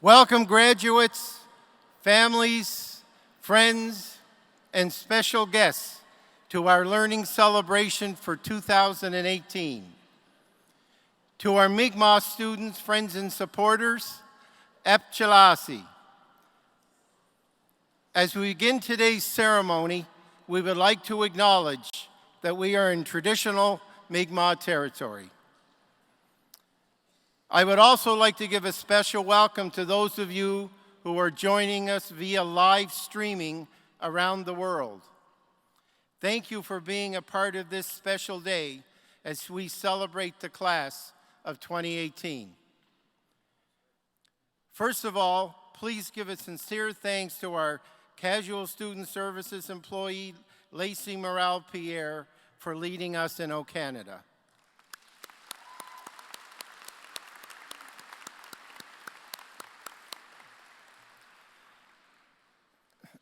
Welcome graduates, families, friends, and special guests to our learning celebration for 2018. To our Mi'kmaq students, friends, and supporters, Epchalasi. As we begin today's ceremony, we would like to acknowledge that we are in traditional Mi'kmaq territory. I would also like to give a special welcome to those of you who are joining us via live streaming around the world. Thank you for being a part of this special day as we celebrate the class of 2018. First of all, please give a sincere thanks to our Casual Student Services employee, Lacey Morale-Pierre, for leading us in O Canada.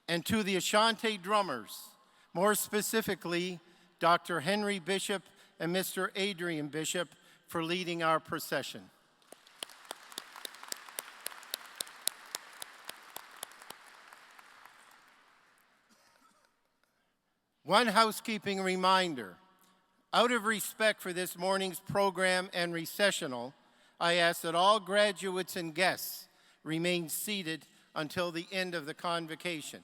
And to the Ashanti drummers, more specifically, Dr. Henry Bishop and Mr. Adrian Bishop, for leading our procession. One housekeeping reminder. Out of respect for this morning's program and recessional, I ask that all graduates and guests remain seated until the end of the convocation.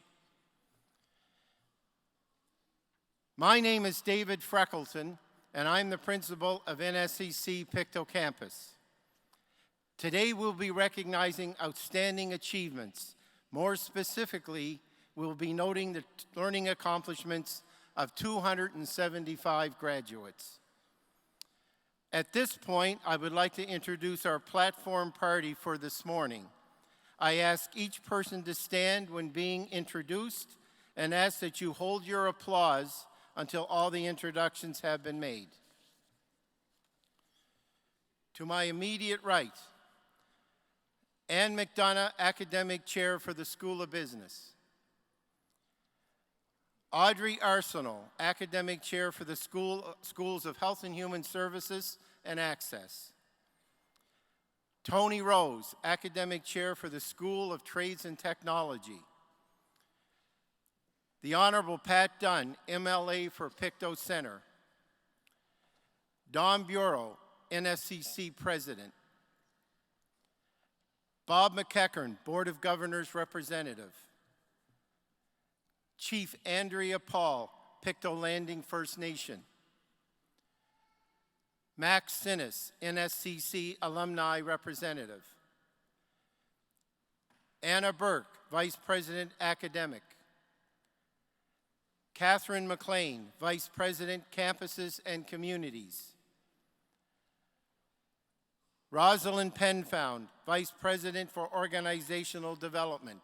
My name is David Freckleton, and I'm the principal of NSCC Pictou Campus. Today we'll be recognizing outstanding achievements. More specifically, we'll be noting the learning accomplishments of 275 graduates. At this point, I would like to introduce our platform party for this morning. I ask each person to stand when being introduced and ask that you hold your applause until all the introductions have been made. To my immediate right, Ann McDonough, Academic Chair for the School of Business. Audrey Arsenal, Academic Chair for the Schools of Health and Human Services and Access. Tony Rose, Academic Chair for the School of Trades and Technology. The Honorable Pat Dunn, MLA for Pictou Center. Don Bureau, NSCC President. Bob McEachern, Board of Governors Representative. Chief Andrea Paul, Pictou Landing First Nation. Max Sinnis, NSCC Alumni Representative. Anna Burke, Vice President Academic. Catherine McLean, Vice President Campuses and Communities. Rosalind Penfound, Vice President for Organizational Development.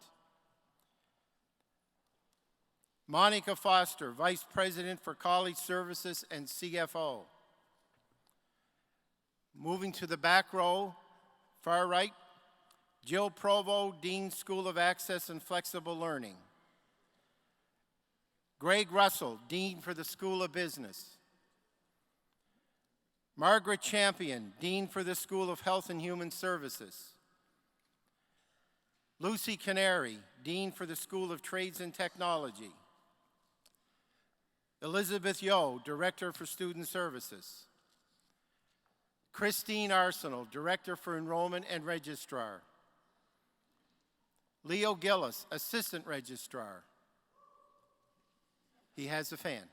Monica Foster, Vice President for College Services and CFO. Moving to the back row, far right, Jill Provo, Dean, School of Access and Flexible Learning. Greg Russell, Dean for the School of Business. Margaret Champion, Dean for the School of Health and Human Services. Lucy Canary, Dean for the School of Trades and Technology. Elizabeth Yo, Director for Student Services. Christine Arsenal, Director for Enrollment and Registrar. Leo Gillis, Assistant Registrar. He has a fan.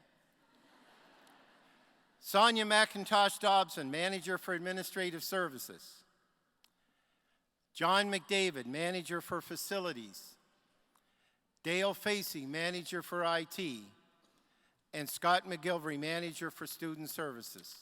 Sonia McIntosh Dobson, Manager for Administrative Services. John McDavid, Manager for Facilities. Dale Facey, Manager for IT. And Scott Mcgilvery, Manager for Student Services.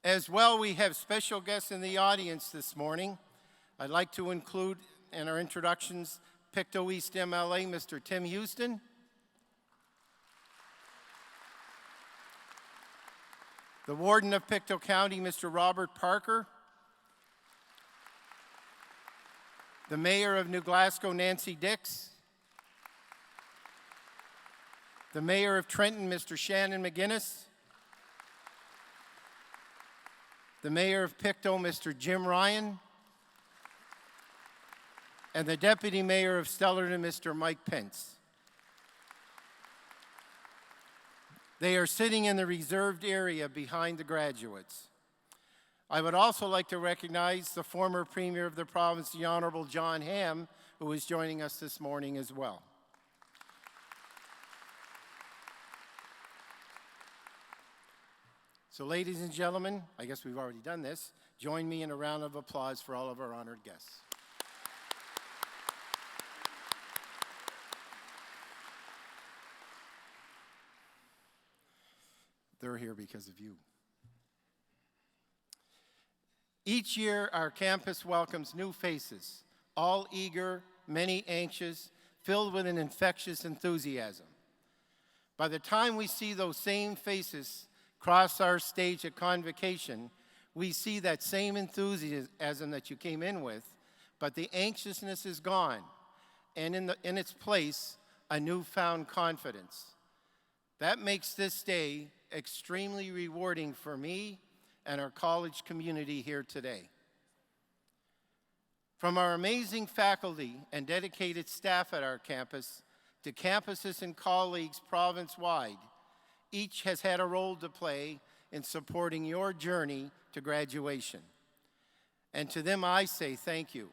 As well, we have special guests in the audience this morning. I'd like to include in our introductions Pictou East MLA, Mr. Tim Houston. The Warden of Pictou County, Mr. Robert Parker. The Mayor of New Glasgow, Nancy Dix. the Mayor of Trenton, Mr. Shannon McGinnis, the Mayor of Pictou, Mr. Jim Ryan, and the Deputy Mayor of Stellarton, Mr. Mike Pence. They are sitting in the reserved area behind the graduates. I would also like to recognize the former Premier of the province, the Honorable John Hamm, who is joining us this morning as well. So ladies and gentlemen, I guess we've already done this, join me in a round of applause for all of our honored guests. They're here because of you. Each year, our campus welcomes new faces, all eager, many anxious, filled with an infectious enthusiasm. By the time we see those same faces cross our stage at Convocation, we see that same enthusiasm that you came in with, but the anxiousness is gone, and in its place, a newfound confidence. That makes this day extremely rewarding for me and our college community here today. From our amazing faculty and dedicated staff at our campus to campuses and colleagues province-wide, each has had a role to play in supporting your journey to graduation. And to them I say thank you.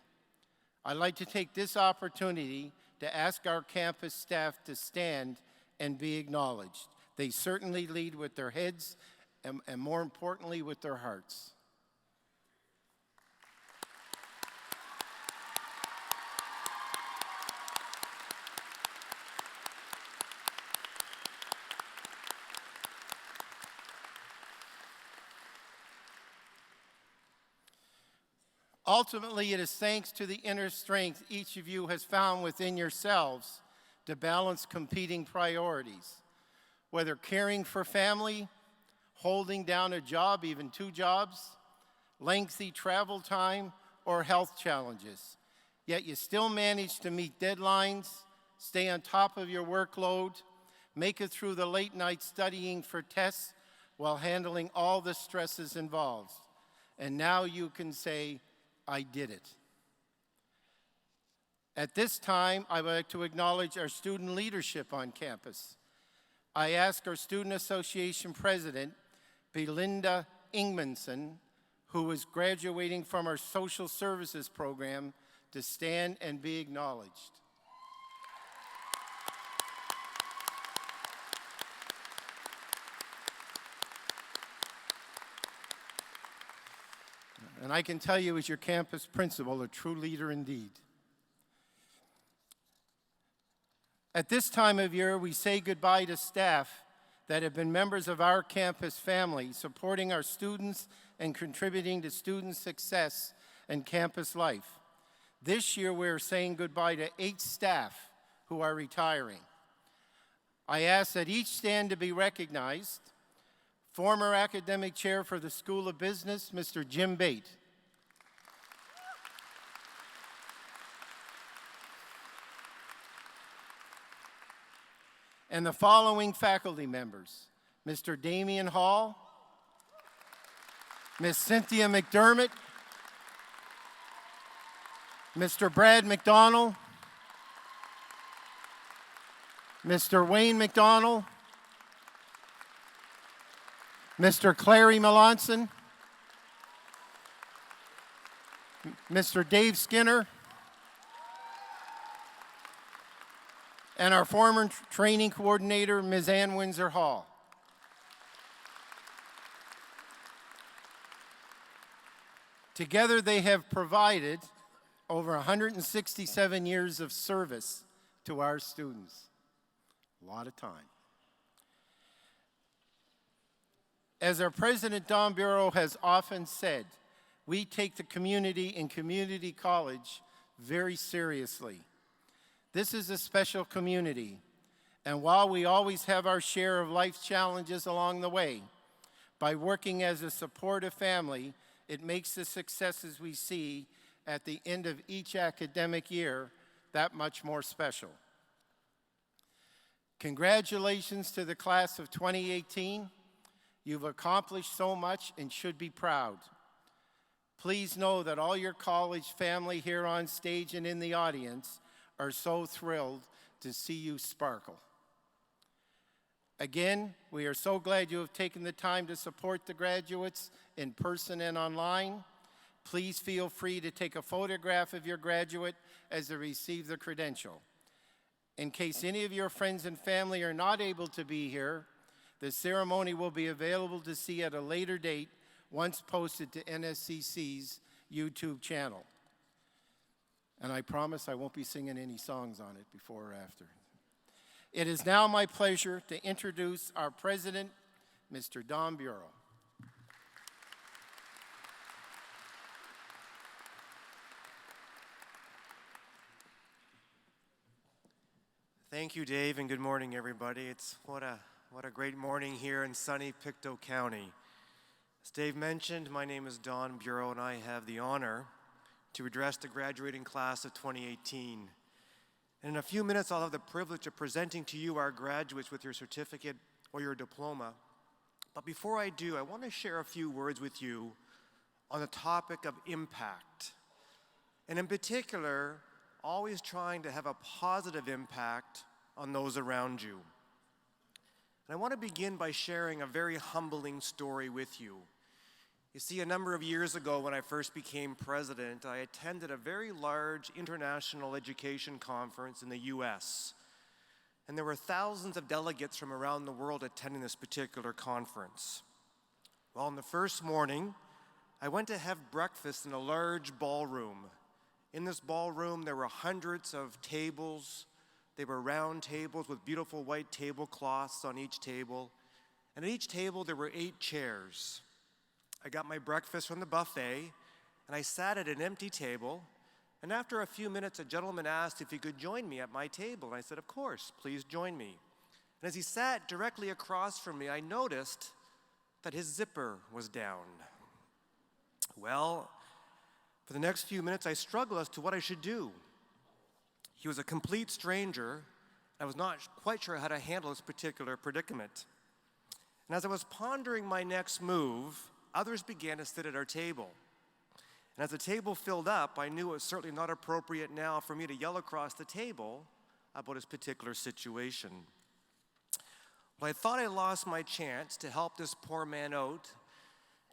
I'd like to take this opportunity to ask our campus staff to stand and be acknowledged. They certainly lead with their heads and more importantly, with their hearts. Ultimately, it is thanks to the inner strength each of you has found within yourselves to balance competing priorities, whether caring for family, holding down a job, even 2 jobs, lengthy travel time, or health challenges. Yet you still manage to meet deadlines, stay on top of your workload, make it through the late night studying for tests while handling all the stresses involved. And now you can say, I did it. At this time, I would like to acknowledge our student leadership on campus. I ask our Student Association President, Belinda Ingmanson, who is graduating from our Social Services program, to stand and be acknowledged. And I can tell you as your campus principal, a true leader indeed. At this time of year, we say goodbye to staff that have been members of our campus family, supporting our students and contributing to student success and campus life. This year, we're saying goodbye to 8 staff who are retiring. I ask that each stand to be recognized. Former academic chair for the School of Business, Mr. Jim Bate. And the following faculty members: Mr. Damian Hall, Ms. Cynthia McDermott, Mr. Brad McDonald, Mr. Wayne McDonald, Mr. Clary Melanson, Mr. Dave Skinner, and our former training coordinator, Ms. Ann Windsor Hall. Together, they have provided over 167 years of service to our students. A lot of time. As our President Don Bureau has often said, we take the community and community college very seriously. This is a special community, and while we always have our share of life challenges along the way, by working as a supportive family, it makes the successes we see at the end of each academic year that much more special. Congratulations to the class of 2018. You've accomplished so much and should be proud. Please know that all your college family here on stage and in the audience are so thrilled to see you sparkle. Again, we are so glad you have taken the time to support the graduates in person and online. Please feel free to take a photograph of your graduate as they receive the credential. In case any of your friends and family are not able to be here, the ceremony will be available to see at a later date once posted to NSCC's YouTube channel. And I promise I won't be singing any songs on it before or after. It is now my pleasure to introduce our president, Mr. Don Bureau. Thank you, Dave, and good morning, everybody. What a great morning here in sunny Pictou County. As Dave mentioned, my name is Don Bureau, and I have the honor to address the graduating class of 2018. And in a few minutes, I'll have the privilege of presenting to you our graduates with your certificate or your diploma. But before I do, I want to share a few words with you on the topic of impact. And in particular, always trying to have a positive impact on those around you. And I want to begin by sharing a very humbling story with you. You see, a number of years ago when I first became president, I attended a very large international education conference in the US. And there were thousands of delegates from around the world attending this particular conference. Well, on the first morning, I went to have breakfast in a large ballroom. In this ballroom, there were hundreds of tables. They were round tables with beautiful white tablecloths on each table. And at each table, there were 8 chairs. I got my breakfast from the buffet, and I sat at an empty table. And after a few minutes, a gentleman asked if he could join me at my table. And I said, of course, please join me. And as he sat directly across from me, I noticed that his zipper was down. Well, for the next few minutes, I struggled as to what I should do. He was a complete stranger. I was not quite sure how to handle this particular predicament. And as I was pondering my next move, others began to sit at our table. And as the table filled up, I knew it was certainly not appropriate now for me to yell across the table about his particular situation. Well, I thought I lost my chance to help this poor man out,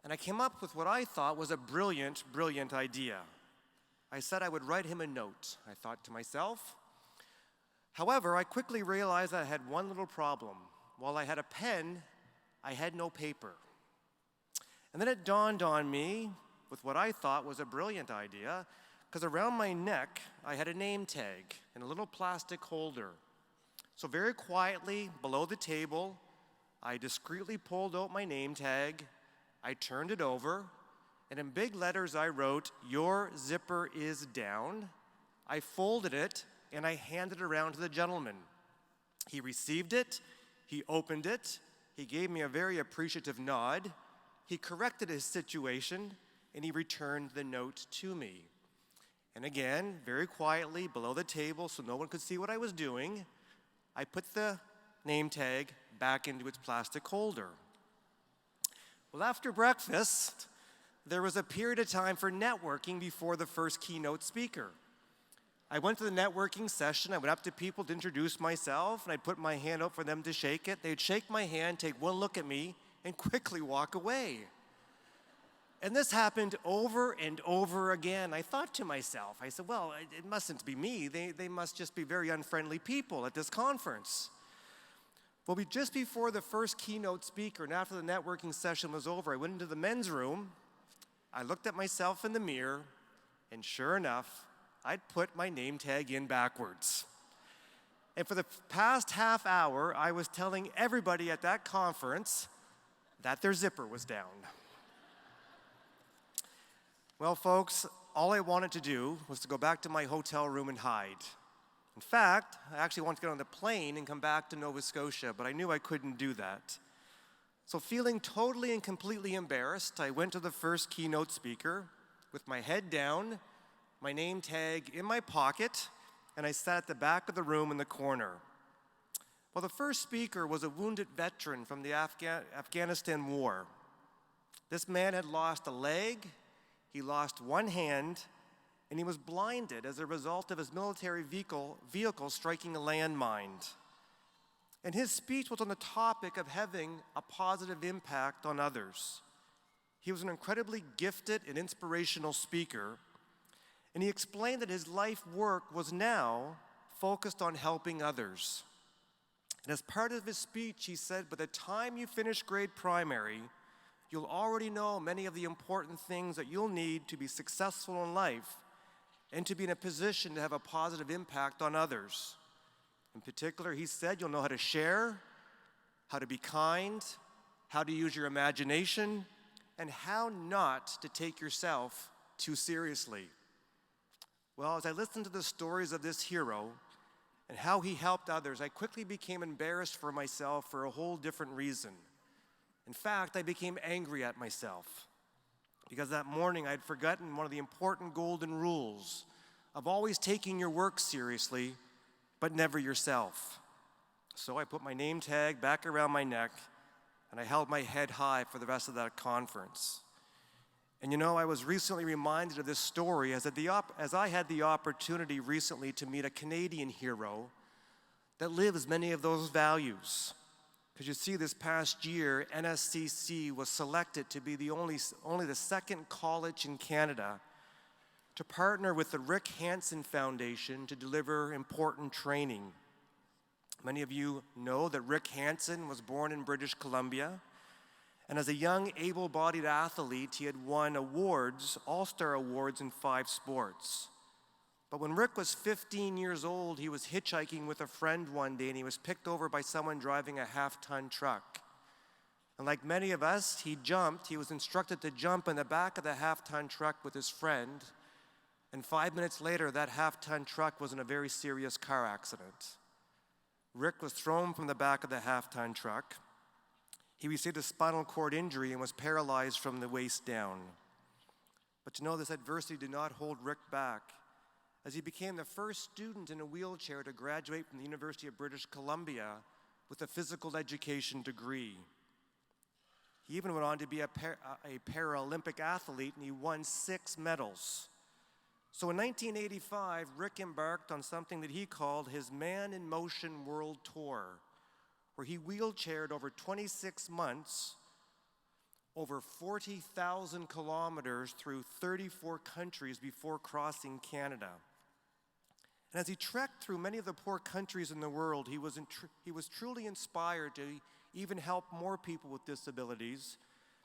and I came up with what I thought was a brilliant, brilliant idea. I said I would write him a note, I thought to myself. However, I quickly realized I had one little problem. While I had a pen, I had no paper. And then it dawned on me with what I thought was a brilliant idea, because around my neck, I had a name tag and a little plastic holder. So very quietly, below the table, I discreetly pulled out my name tag, I turned it over, and in big letters I wrote, "Your zipper is down." I folded it, and I handed it around to the gentleman. He received it, he opened it, he gave me a very appreciative nod, he corrected his situation, and he returned the note to me. And again, very quietly, below the table so no one could see what I was doing, I put the name tag back into its plastic holder. Well, after breakfast, there was a period of time for networking before the first keynote speaker. I went to the networking session, I went up to people to introduce myself, and I put my hand out for them to shake it. They'd shake my hand, take one look at me, and quickly walk away. And this happened over and over again. I thought to myself, I said, well, it mustn't be me. They must just be very unfriendly people at this conference. Well, just before the first keynote speaker and after the networking session was over, I went into the men's room, I looked at myself in the mirror, and sure enough, I'd put my name tag in backwards. And for the past half hour, I was telling everybody at that conference that their zipper was down. Well, folks, all I wanted to do was to go back to my hotel room and hide. In fact, I actually wanted to get on the plane and come back to Nova Scotia, but I knew I couldn't do that. So feeling totally and completely embarrassed, I went to the first keynote speaker with my head down, my name tag in my pocket, and I sat at the back of the room in the corner. Well, the first speaker was a wounded veteran from the Afghanistan War. This man had lost a leg, he lost one hand, and he was blinded as a result of his military vehicle striking a landmine. And his speech was on the topic of having a positive impact on others. He was an incredibly gifted and inspirational speaker, and he explained that his life work was now focused on helping others. And as part of his speech, he said, by the time you finish grade primary, you'll already know many of the important things that you'll need to be successful in life and to be in a position to have a positive impact on others. In particular, he said you'll know how to share, how to be kind, how to use your imagination, and how not to take yourself too seriously. Well, as I listened to the stories of this hero and how he helped others, I quickly became embarrassed for myself for a whole different reason. In fact, I became angry at myself because that morning I'd forgotten one of the important golden rules of always taking your work seriously, but never yourself. So I put my name tag back around my neck and I held my head high for the rest of that conference. And you know, I was recently reminded of this story as I had the opportunity recently to meet a Canadian hero that lives many of those values. Because you see, this past year, NSCC was selected to be only the second college in Canada to partner with the Rick Hansen Foundation to deliver important training. Many of you know that Rick Hansen was born in British Columbia, and as a young, able-bodied athlete, he had won awards, all-star awards in 5 sports. But when Rick was 15 years old, he was hitchhiking with a friend one day, and he was picked over by someone driving a half-ton truck. And like many of us, he was instructed to jump in the back of the half-ton truck with his friend, and 5 minutes later, that half-ton truck was in a very serious car accident. Rick was thrown from the back of the half-ton truck. He received a spinal cord injury and was paralyzed from the waist down. But you know, this adversity did not hold Rick back, as he became the first student in a wheelchair to graduate from the University of British Columbia with a physical education degree. He even went on to be a Paralympic athlete, and he won 6 medals. So in 1985, Rick embarked on something that he called his Man in Motion World Tour, where he wheelchaired over 26 months, over 40,000 kilometers through 34 countries before crossing Canada. And as he trekked through many of the poor countries in the world, he was truly inspired to even help more people with disabilities,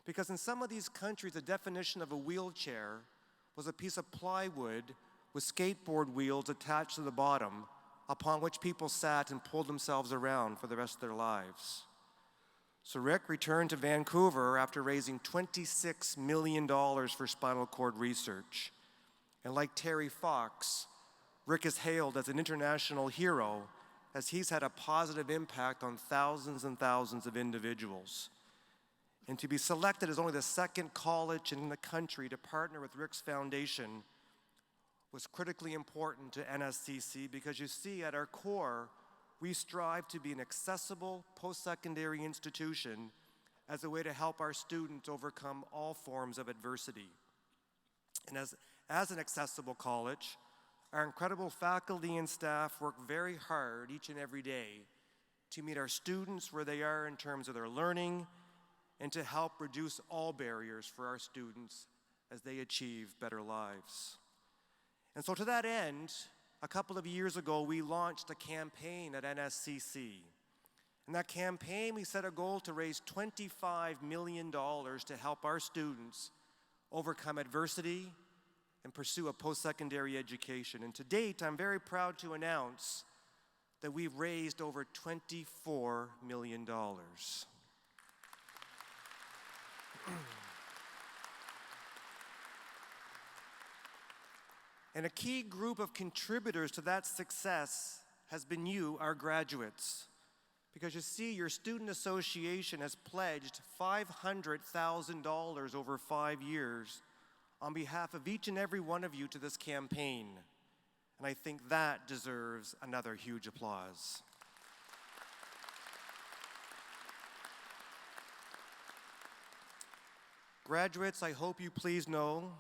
because in some of these countries, the definition of a wheelchair was a piece of plywood with skateboard wheels attached to the bottom, upon which people sat and pulled themselves around for the rest of their lives. So Rick returned to Vancouver after raising $26 million for spinal cord research. And like Terry Fox, Rick is hailed as an international hero, as he's had a positive impact on thousands and thousands of individuals. And to be selected as only the second college in the country to partner with Rick's foundation was critically important to NSCC, because you see, at our core, we strive to be an accessible post-secondary institution as a way to help our students overcome all forms of adversity. And as an accessible college, our incredible faculty and staff work very hard each and every day to meet our students where they are in terms of their learning and to help reduce all barriers for our students as they achieve better lives. And so to that end, a couple of years ago, we launched a campaign at NSCC. In that campaign, we set a goal to raise $25 million to help our students overcome adversity and pursue a post-secondary education. And to date, I'm very proud to announce that we've raised over $24 million. And a key group of contributors to that success has been you, our graduates. Because you see, your student association has pledged $500,000 over 5 years on behalf of each and every one of you to this campaign. And I think that deserves another huge applause. Graduates, I hope you please know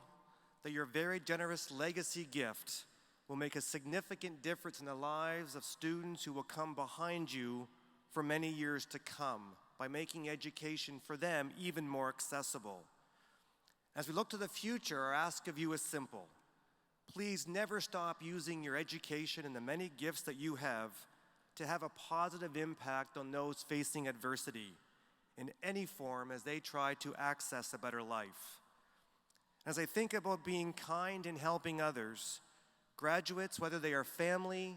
that your very generous legacy gift will make a significant difference in the lives of students who will come behind you for many years to come by making education for them even more accessible. As we look to the future, our ask of you is simple. Please never stop using your education and the many gifts that you have to have a positive impact on those facing adversity in any form as they try to access a better life. As I think about being kind and helping others, graduates, whether they are family,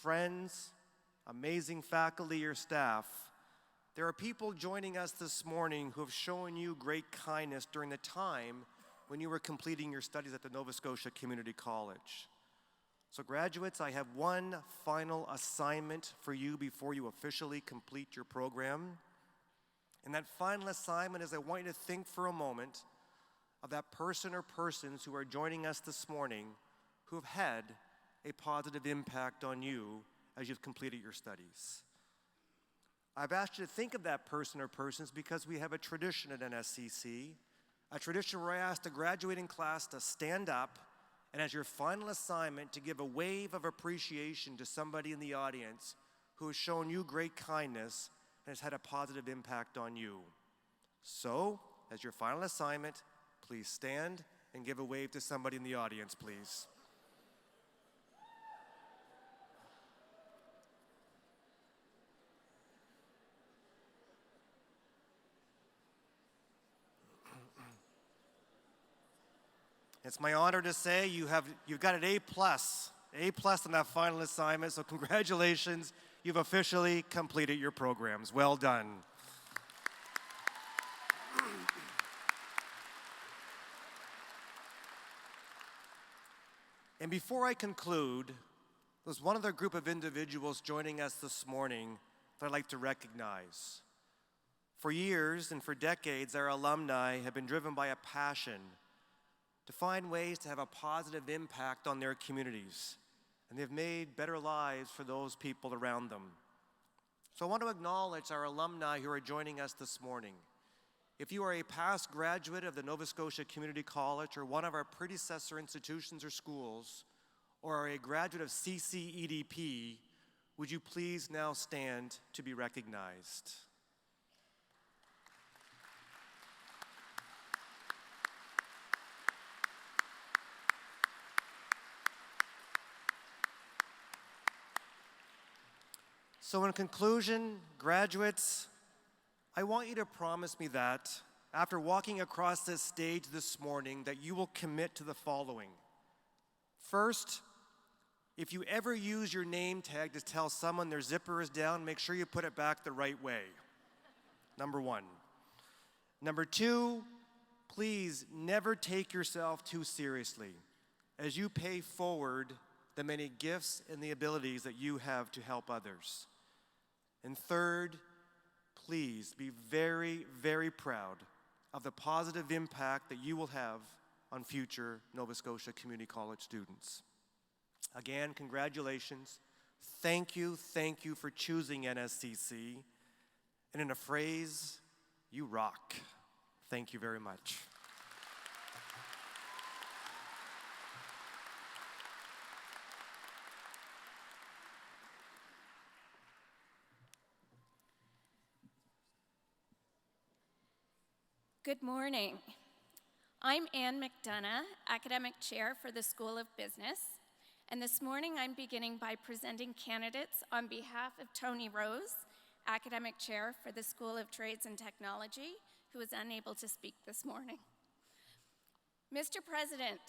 friends, amazing faculty, or staff, there are people joining us this morning who have shown you great kindness during the time when you were completing your studies at the Nova Scotia Community College. So graduates, I have one final assignment for you before you officially complete your program. And that final assignment is I want you to think for a moment of that person or persons who are joining us this morning who have had a positive impact on you as you've completed your studies. I've asked you to think of that person or persons because we have a tradition at NSCC, a tradition where I ask the graduating class to stand up and as your final assignment to give a wave of appreciation to somebody in the audience who has shown you great kindness and has had a positive impact on you. So, as your final assignment, please stand and give a wave to somebody in the audience, please. It's my honor to say you've got an A+ on that final assignment, so congratulations, you've officially completed your programs. Well done. And before I conclude, there's one other group of individuals joining us this morning that I'd like to recognize. For years and for decades, our alumni have been driven by a passion to find ways to have a positive impact on their communities, and they've made better lives for those people around them. So I want to acknowledge our alumni who are joining us this morning. If you are a past graduate of the Nova Scotia Community College or one of our predecessor institutions or schools, or are a graduate of CCEDP, would you please now stand to be recognized? So in conclusion, graduates, I want you to promise me that after walking across this stage this morning, that you will commit to the following. First, if you ever use your name tag to tell someone their zipper is down, make sure you put it back the right way. Number one. Number two, please never take yourself too seriously as you pay forward the many gifts and the abilities that you have to help others. And third, please be very, very proud of the positive impact that you will have on future Nova Scotia Community College students. Again, congratulations. Thank you for choosing NSCC. And in a phrase, you rock. Thank you very much. Good morning. I'm Ann McDonough, Academic Chair for the School of Business, and this morning I'm beginning by presenting candidates on behalf of Tony Rose, Academic Chair for the School of Trades and Technology, who is unable to speak this morning. Mr. President,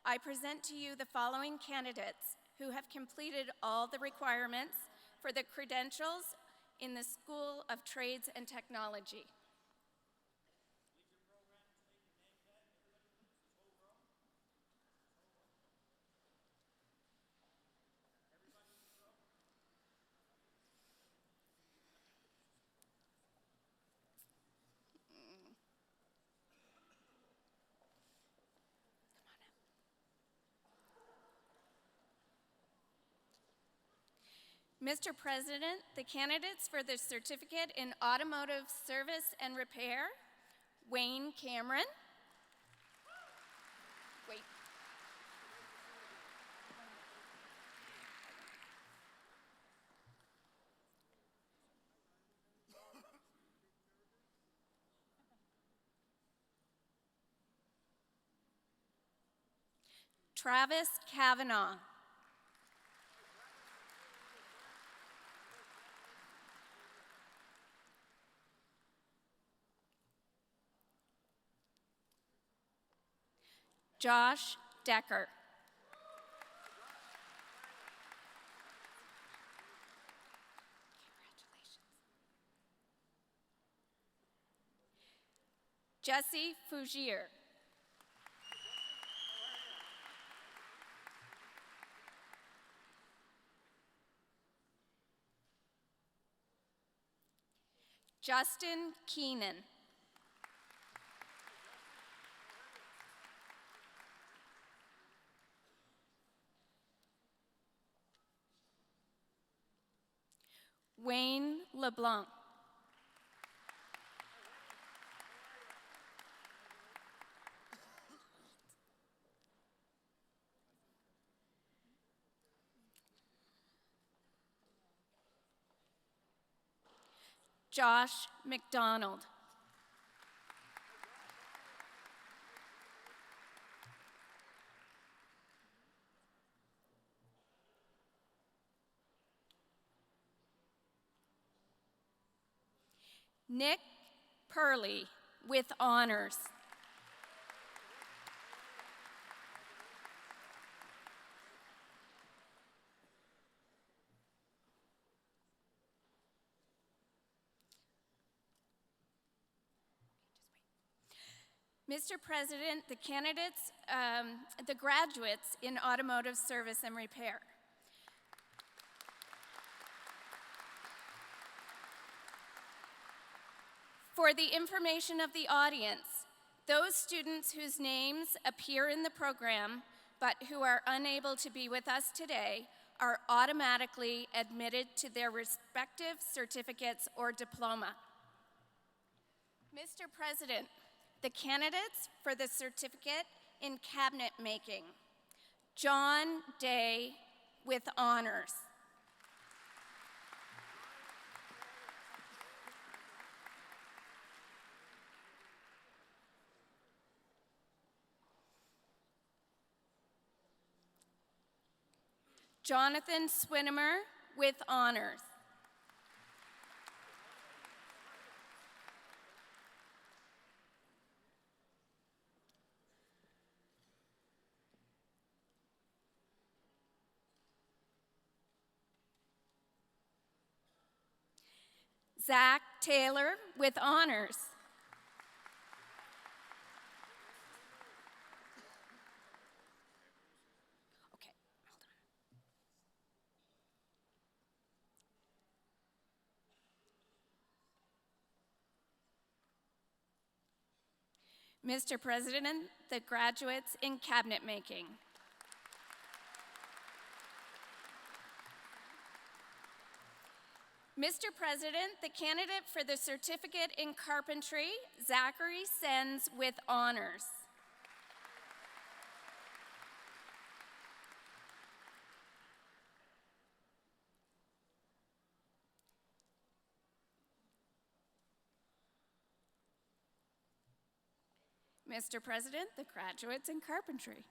I present to you the following candidates who have completed all the requirements for the credentials in the School of Trades and Technology. Mr. President, the candidates for the Certificate in Automotive Service and Repair, Wayne Cameron. Wait. Travis Kavanaugh. Josh Decker. Jesse Fougier. Justin Keenan. Wayne LeBlanc. Josh McDonald. Nick Purley with honors. Mr. President, the candidates, the graduates in automotive service and repair. For the information of the audience, those students whose names appear in the program but who are unable to be with us today are automatically admitted to their respective certificates or diploma. Mr. President, the candidates for the certificate in cabinet making. John Day with honors. Jonathan Swinimer with honors. Zach Taylor with honors. Okay, hold on. Mr. President, the graduates in cabinet making. Mr. President, the candidate for the certificate in carpentry, Zachary Sens with honors. Mr. President, the graduates in carpentry.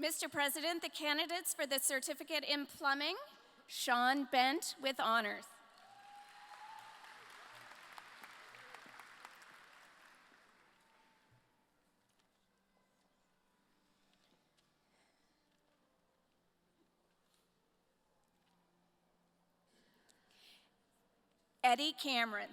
Mr. President, the candidates for the certificate in plumbing, Sean Bent with honors. Eddie Cameron.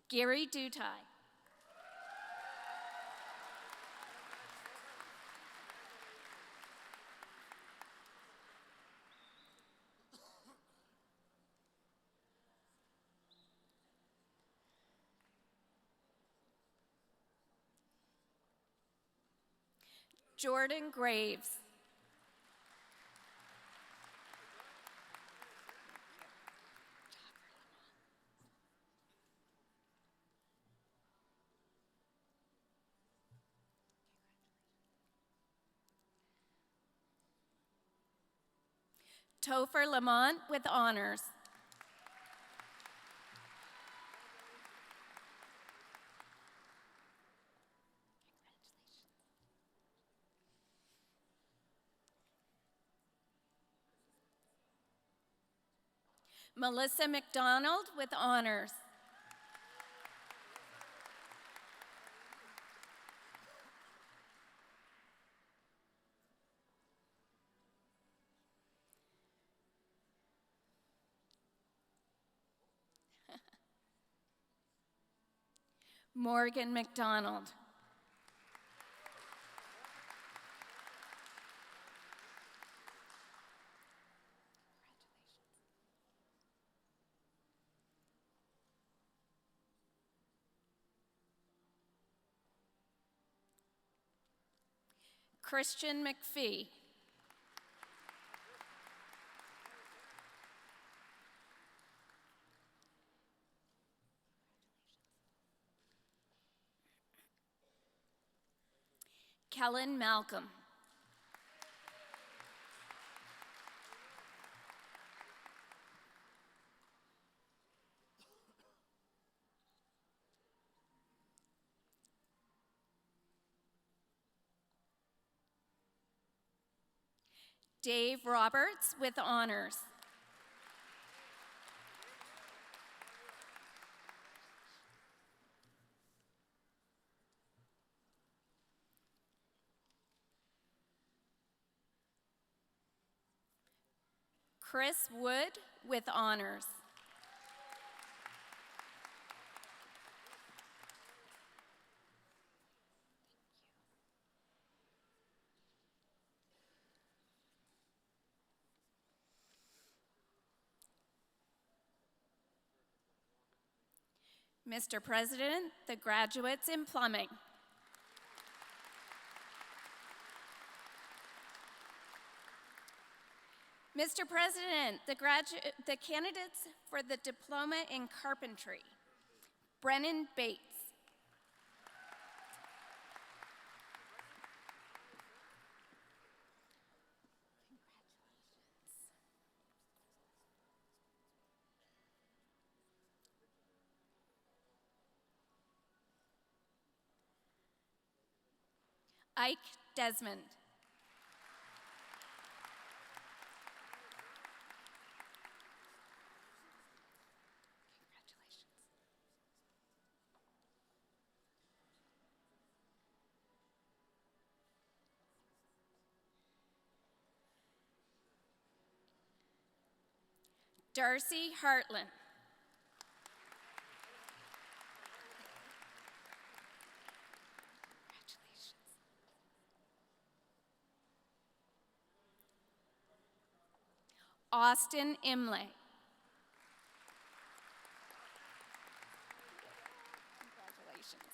Gary Dutai. Jordan Graves. Topher Lamont with honors. Melissa McDonald with honors. Morgan McDonald. Christian McPhee. Kellen Malcolm. Dave Roberts with honors. Chris Wood with honors. Mr. President, the graduates in plumbing. Mr. President, the candidates for the Diploma in Carpentry. Brennan Bates. Ike Desmond. Darcy Hartland. Austin Imlay. Congratulations.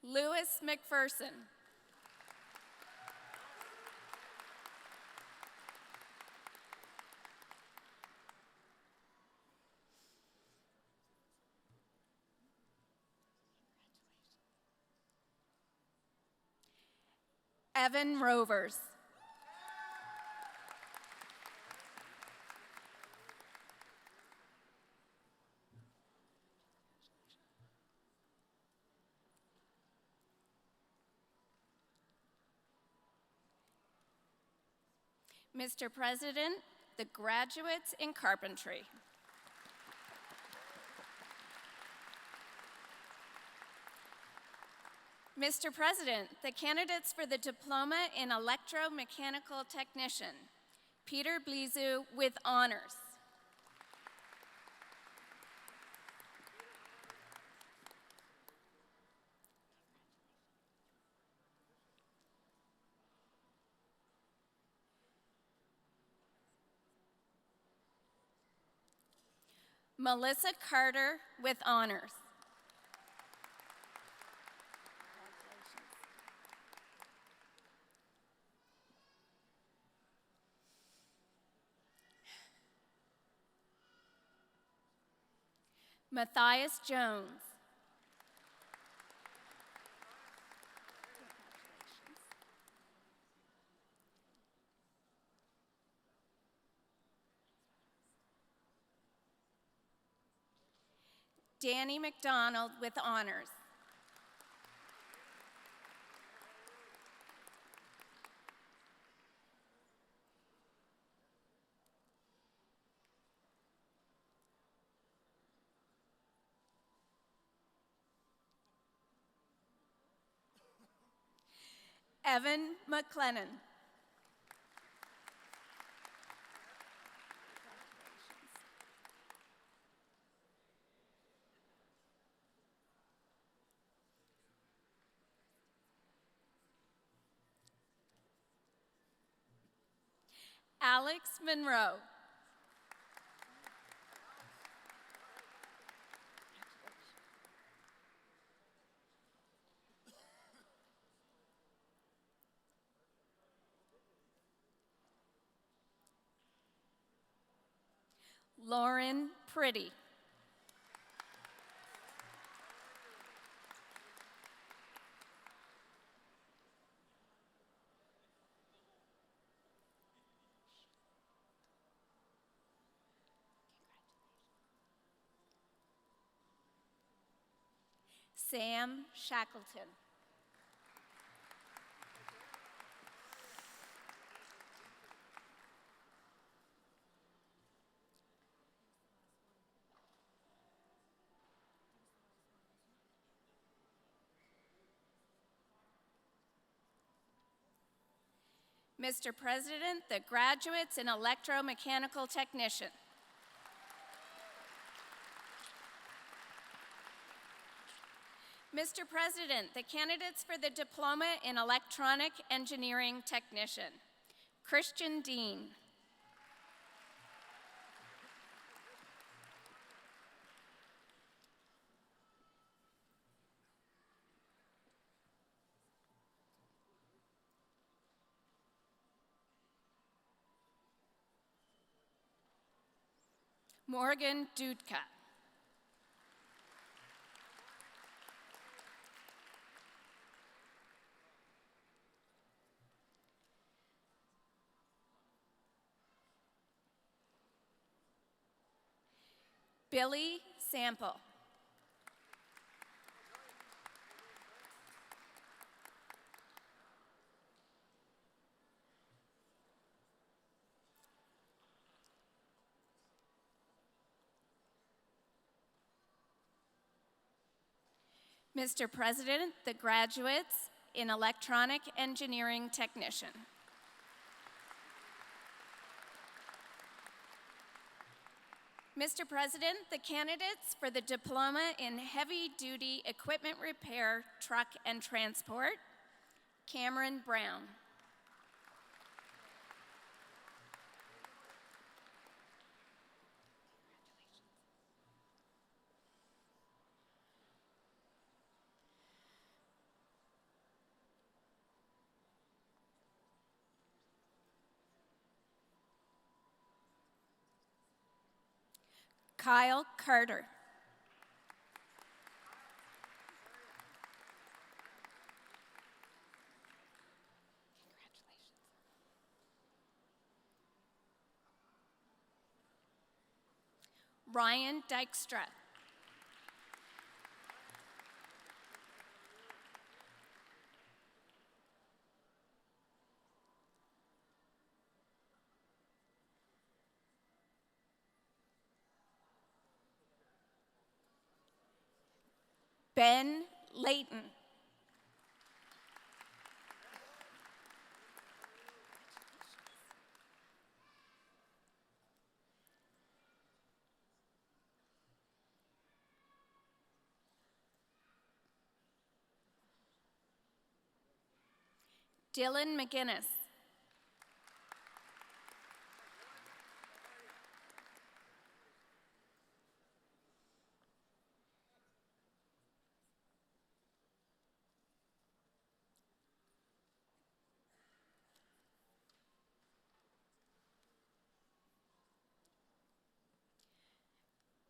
Lewis McPherson. Evan Rovers. Mr. President, the graduates in carpentry. Mr. President, the candidates for the Diploma in Electromechanical Technician. Peter Blizu with honors. Melissa Carter with honors. Matthias Jones. Danny McDonald with honors. Evan McLennan. Alex Monroe. Lauren Pretty. Sam Shackleton. Mr. President, the graduates in electromechanical technician. Mr. President, the candidates for the Diploma in Electronic Engineering Technician. Christian Dean. Morgan Dudka. Billy Sample. Mr. President, the graduates in Electronic Engineering Technician. Mr. President, the candidates for the Diploma in Heavy Duty Equipment Repair, Truck and Transport. Cameron Brown. Kyle Carter. Ryan Dykstra. Ben Layton. Dylan McGinnis.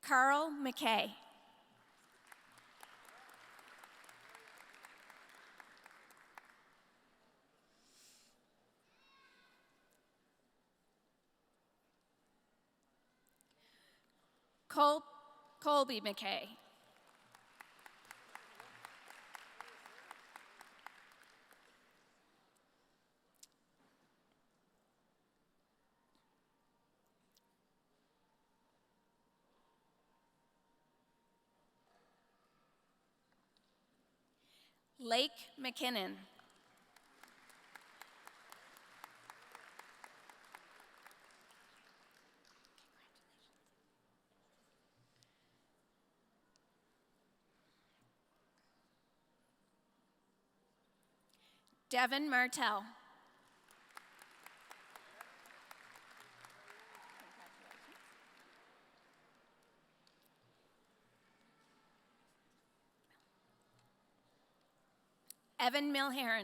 Carl McKay. Colby McKay. Lake McKinnon. Devin Martell. Evan Milheron.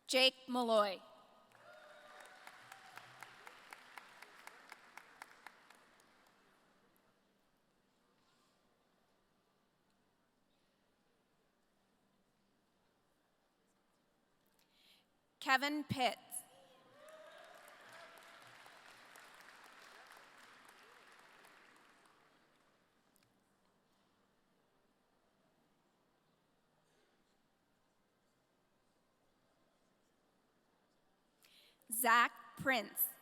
Jake Malloy. Kevin Pitts. Zach Prince.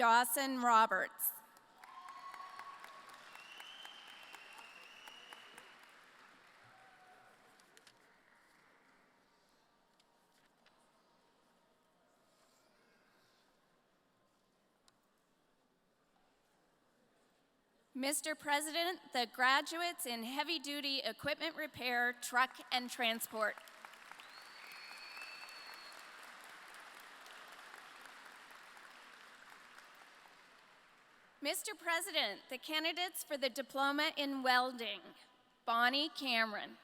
Dawson Roberts. Mr. President, the graduates in heavy-duty equipment repair, truck, and transport. Mr. President, the candidates for the Diploma in Welding, Bonnie Cameron.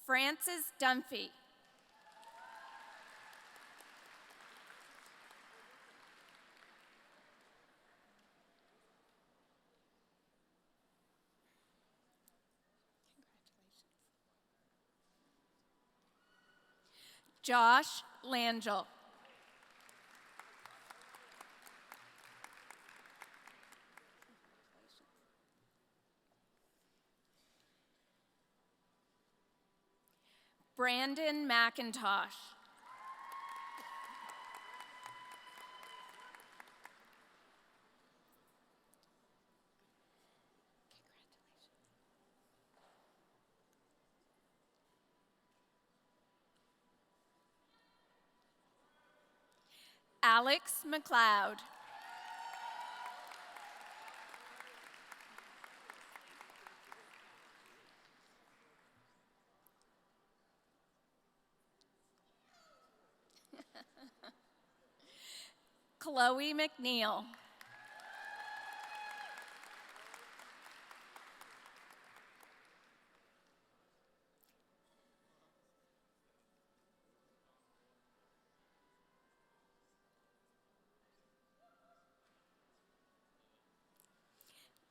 Frances Dunphy. Josh Langell. Brandon McIntosh. Alex McLeod. Chloe McNeil.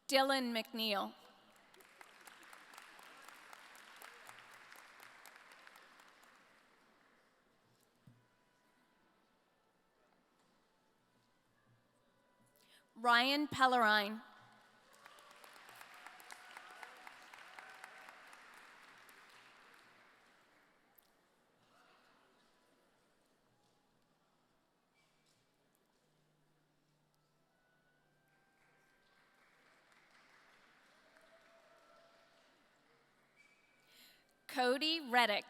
Dylan McNeil. Ryan Pellerine. Cody Reddick.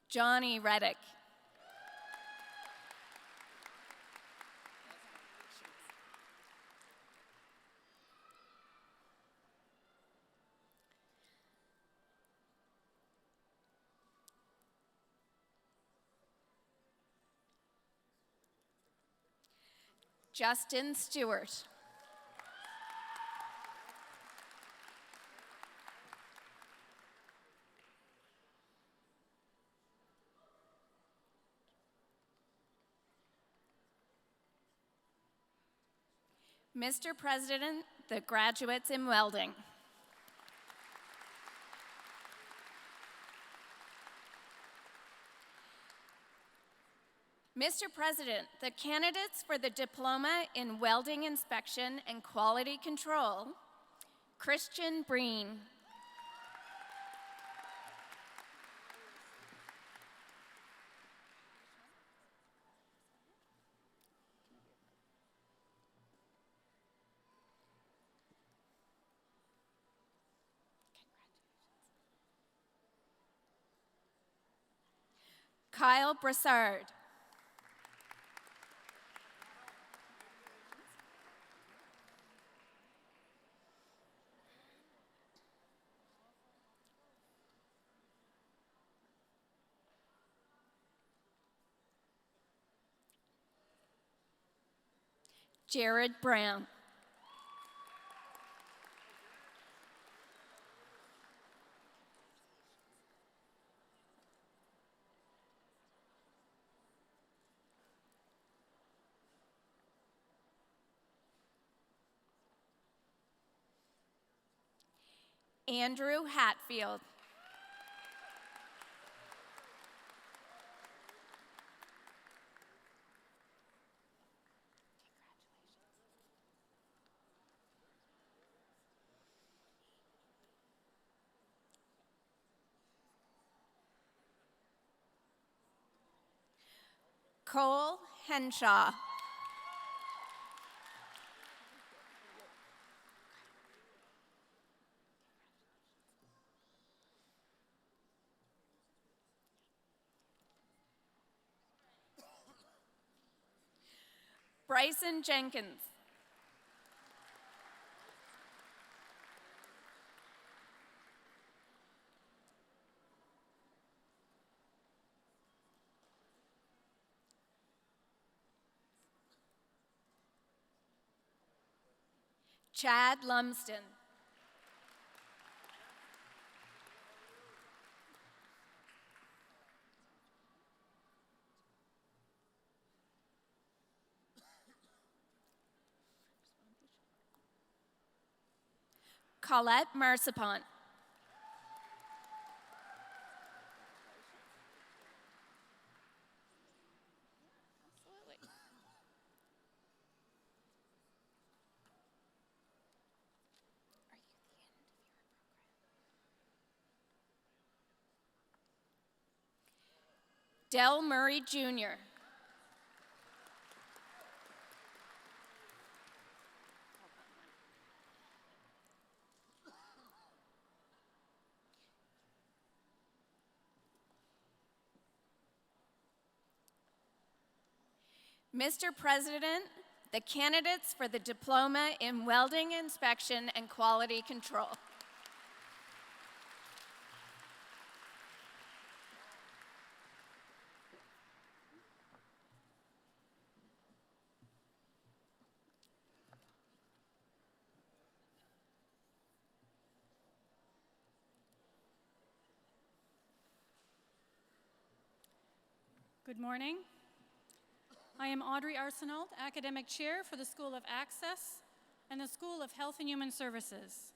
Johnny Reddick. Justin Stewart. Mr. President, the graduates in Welding. Mr. President, the candidates for the Diploma in Welding Inspection and Quality Control, Christian Breen. Kyle Brassard. Jared Brown. Andrew Hatfield. Cole Henshaw. Bryson Jenkins. Chad Lumsden. Colette Marcipont. Del Murray Jr. Mr. President, the candidates for the Diploma in Welding Inspection and Quality Control. Good morning. I am Audrey Arsenault, Academic Chair for the School of Access and the School of Health and Human Services.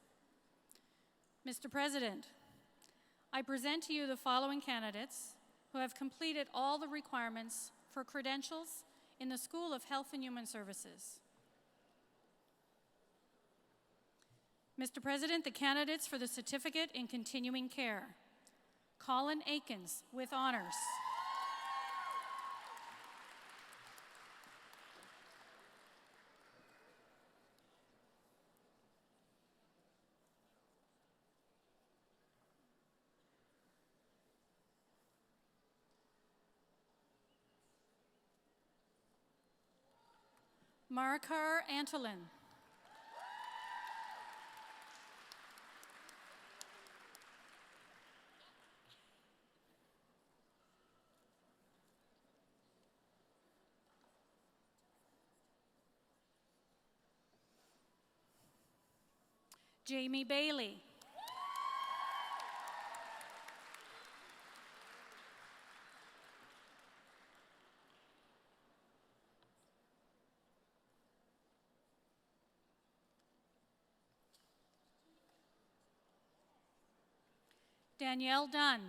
Mr. President, I present to you the following candidates who have completed all the requirements for credentials in the School of Health and Human Services. Mr. President, the candidates for the Certificate in Continuing Care. Colin Aikens, with honors. Marakar Antolin. Jamie Bailey. Danielle Dunn.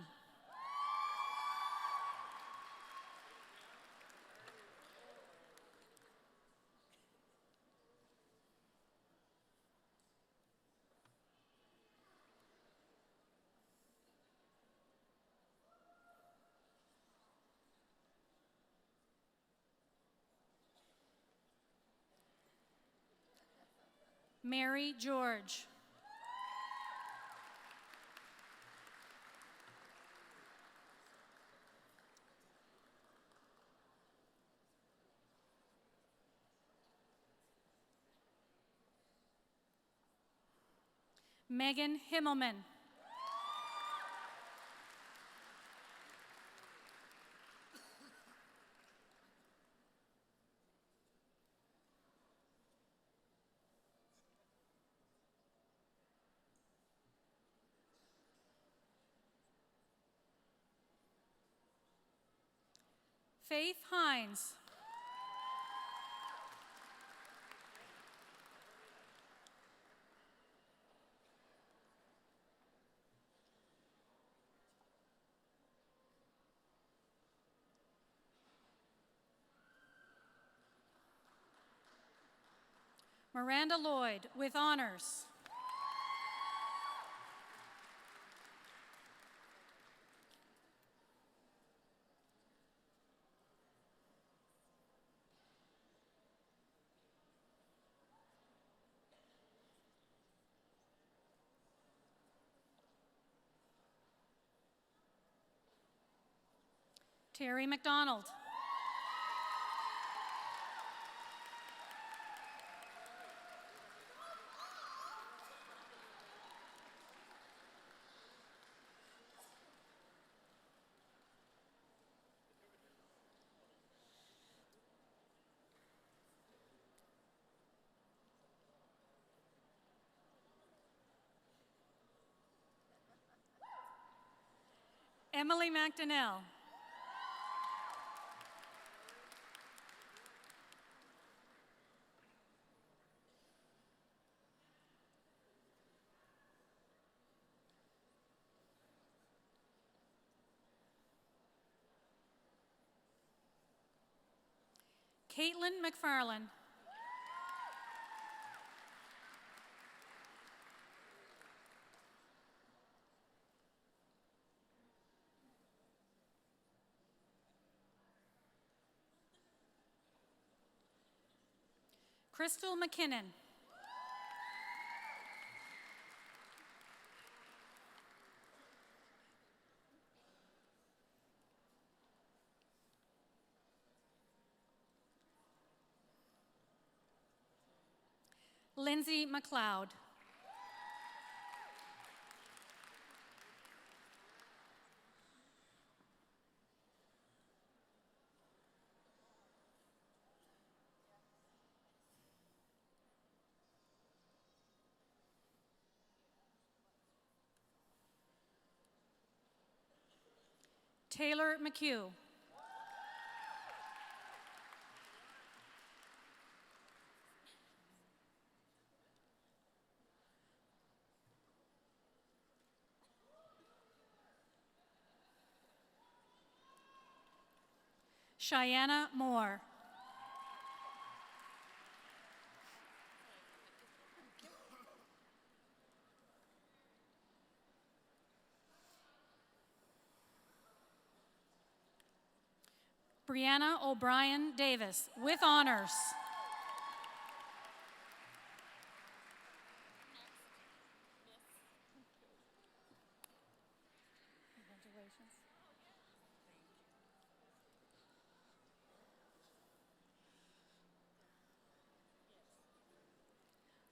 Mary George. Megan Himmelman. Faith Hines. Miranda Lloyd, with honors. Terry McDonald. Emily McDonnell. Caitlin McFarland. Crystal McKinnon. Lindsay McLeod. Taylor McHugh. Cheyenne Moore. Brianna O'Brien Davis, with honors. Congratulations.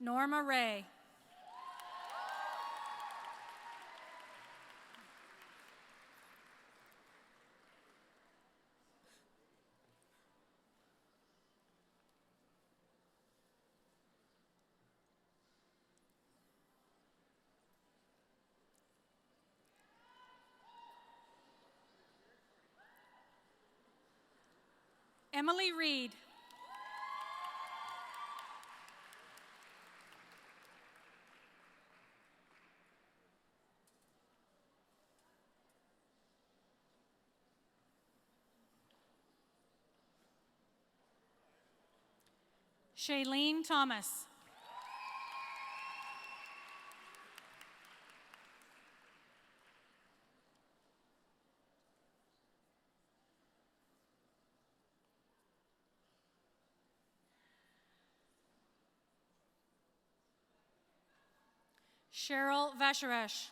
Norma Ray. Emily Reed. Shailene Thomas. Cheryl Vacharesh.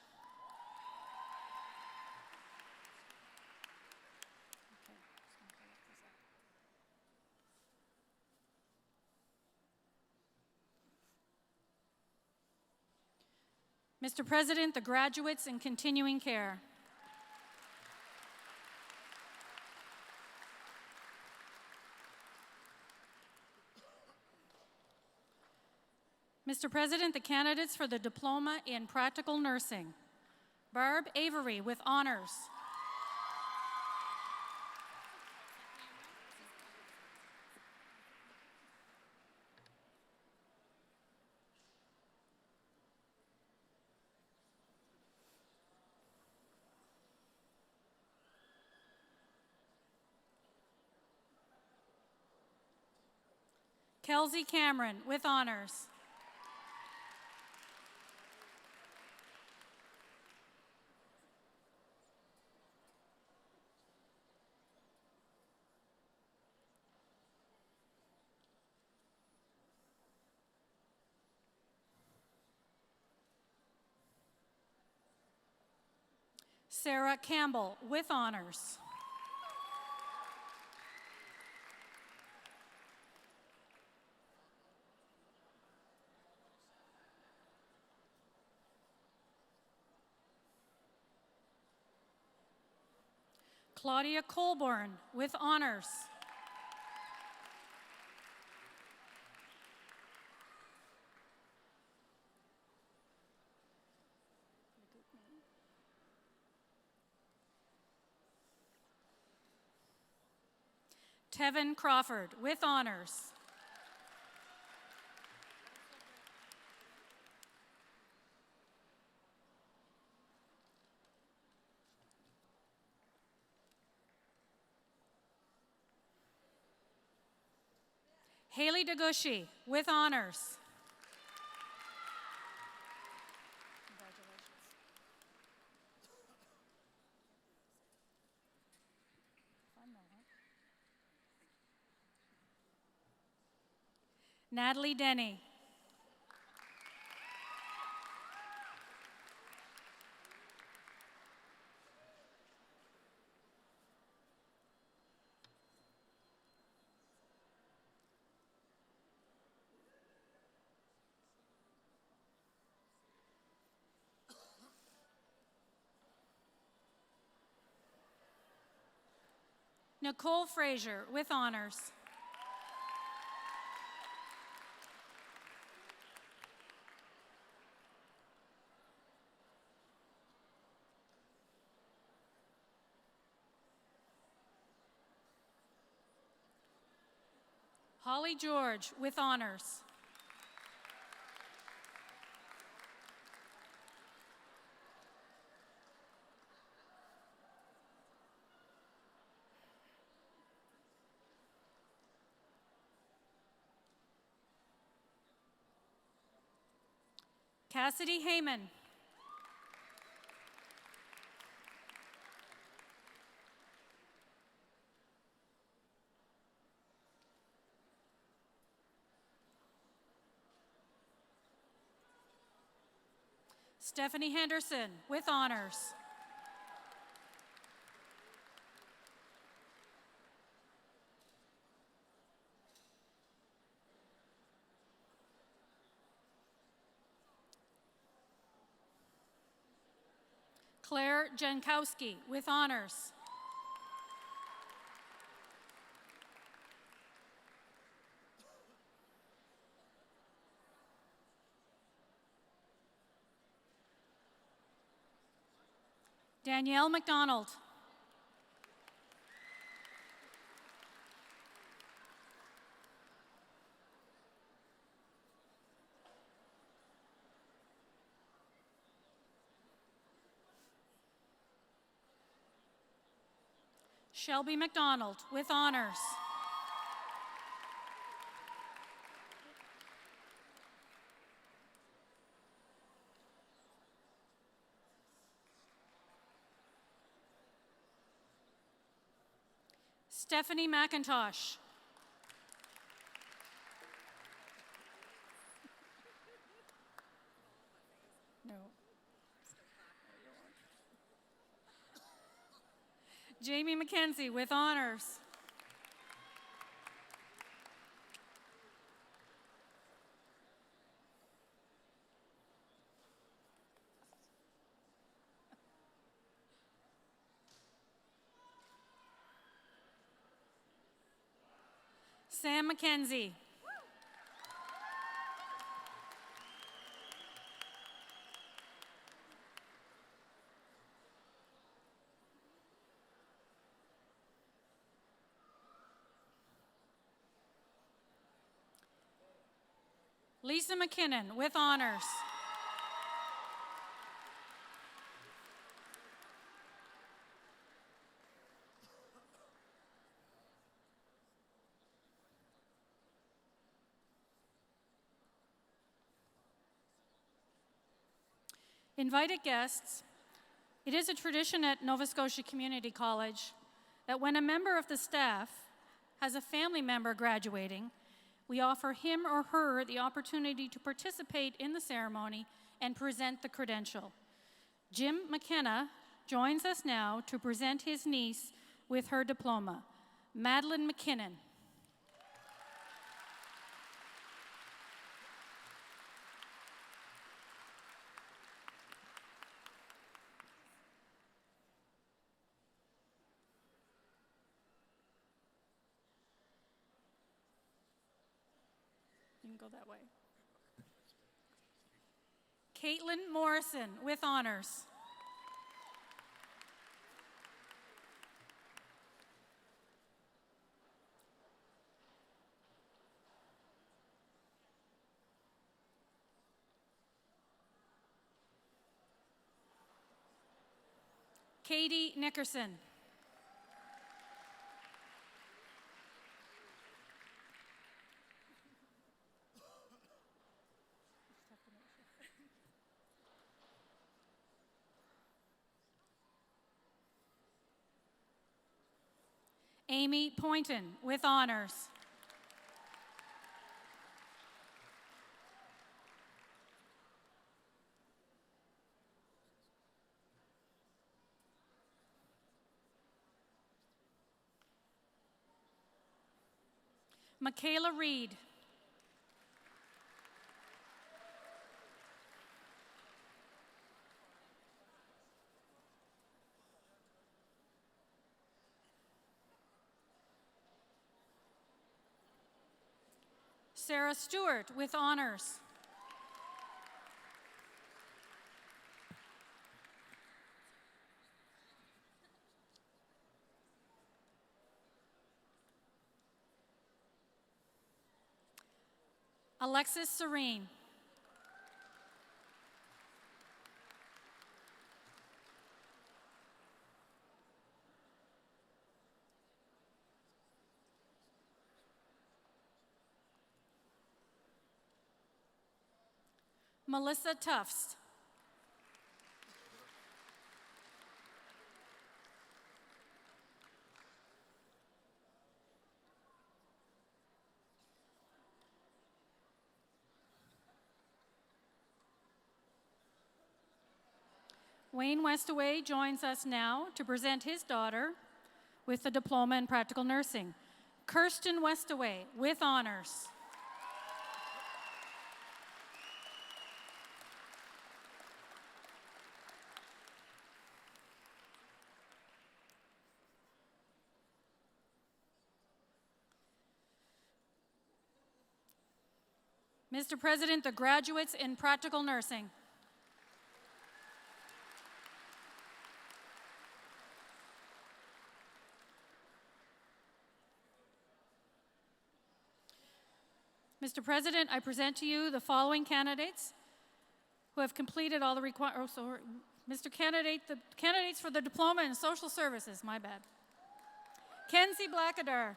Mr. President, the graduates in continuing care. Mr. President, the candidates for the Diploma in Practical Nursing. Barb Avery with honors. Kelsey Cameron with honors. Sarah Campbell with honors. Claudia Colborn with honors. Tevin Crawford with honors. Haley Degushi with honors. Natalie Denny. Nicole Frazier with honors. Holly George with honors. Cassidy Heyman. Stephanie Henderson with honors. Claire Jankowski with honors. Danielle McDonald. Shelby McDonald with honors. Stephanie McIntosh. No. Jamie McKenzie with honors. Sam McKenzie. Lisa McKinnon with honors. Invited guests, it is a tradition at Nova Scotia Community College that when a member of the staff has a family member graduating, we offer him or her the opportunity to participate in the ceremony and present the credential. Jim McKenna joins us now to present his niece with her diploma, Madeline McKinnon. You can go that way. Caitlin Morrison with honors. Katie Nickerson. Amy Poynton with honors. Michaela Reed. Sarah Stewart with honors. Alexis Serene. Melissa Tufts. Wayne Westaway joins us now to present his daughter with the Diploma in Practical Nursing. Kirsten Westaway with honors. Mr. President, the graduates in practical nursing. Mr. President, I present to you the following candidates who have completed all the requirements. Oh, sorry. Mr. Candidate, the candidates for the Diploma in Social Services, my bad. Kenzie Blackadar.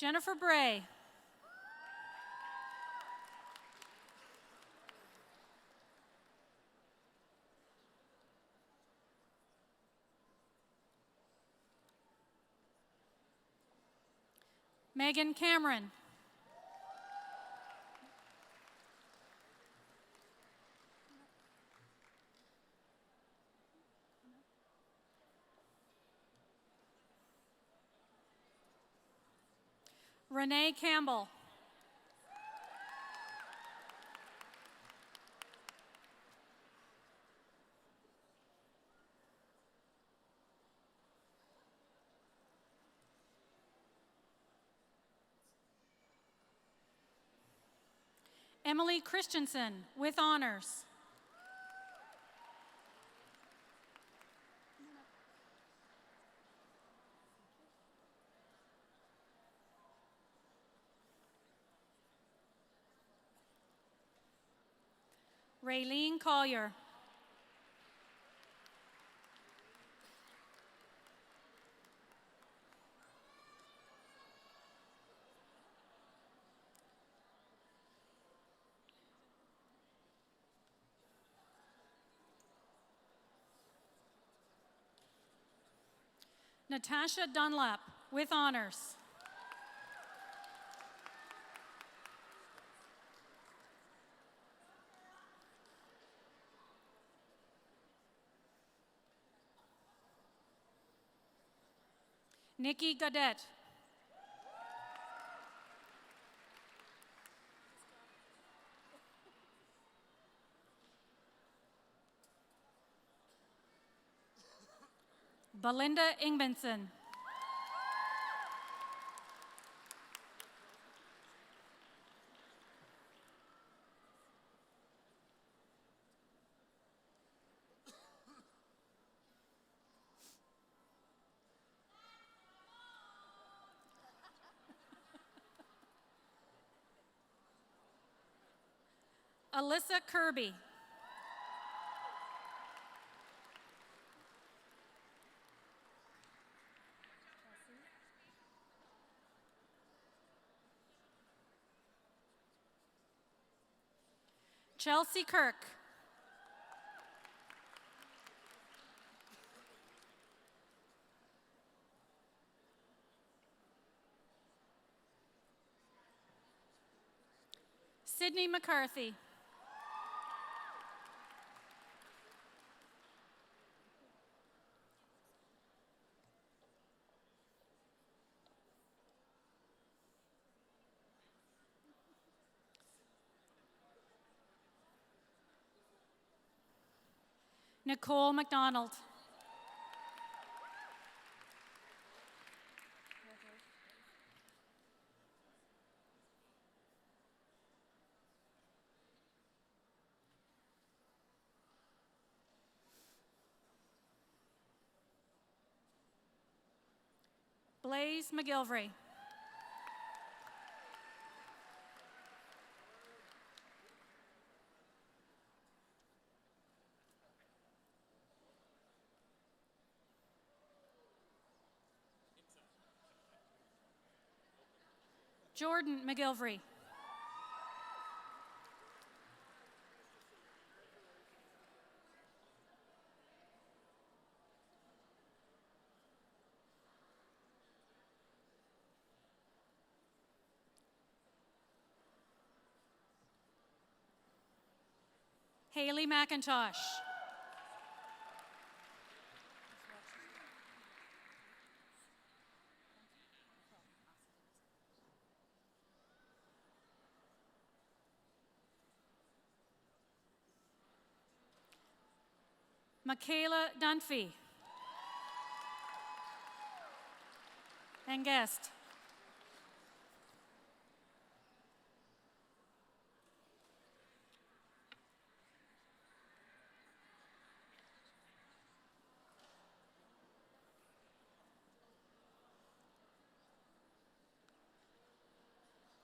Jennifer Bray. Megan Cameron. Renee Campbell. Emily Christensen with honors. Raylene Collier. Natasha Dunlap with honors. Nikki Gaudette. Belinda Ingmanson. Alyssa Kirby. Chelsea Kirk. Sydney McCarthy. Nicole McDonald. Blaze Mcgilvery. Jordan Mcgilvery. Haley McIntosh. Michaela Dunphy. And guest.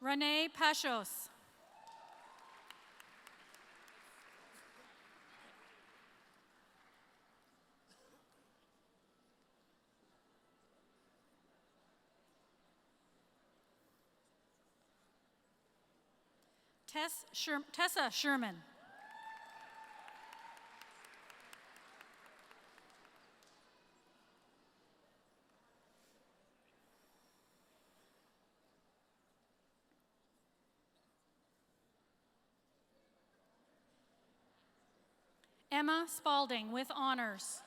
Renee Pashos. Tessa Sherman. Emma Spalding with honors.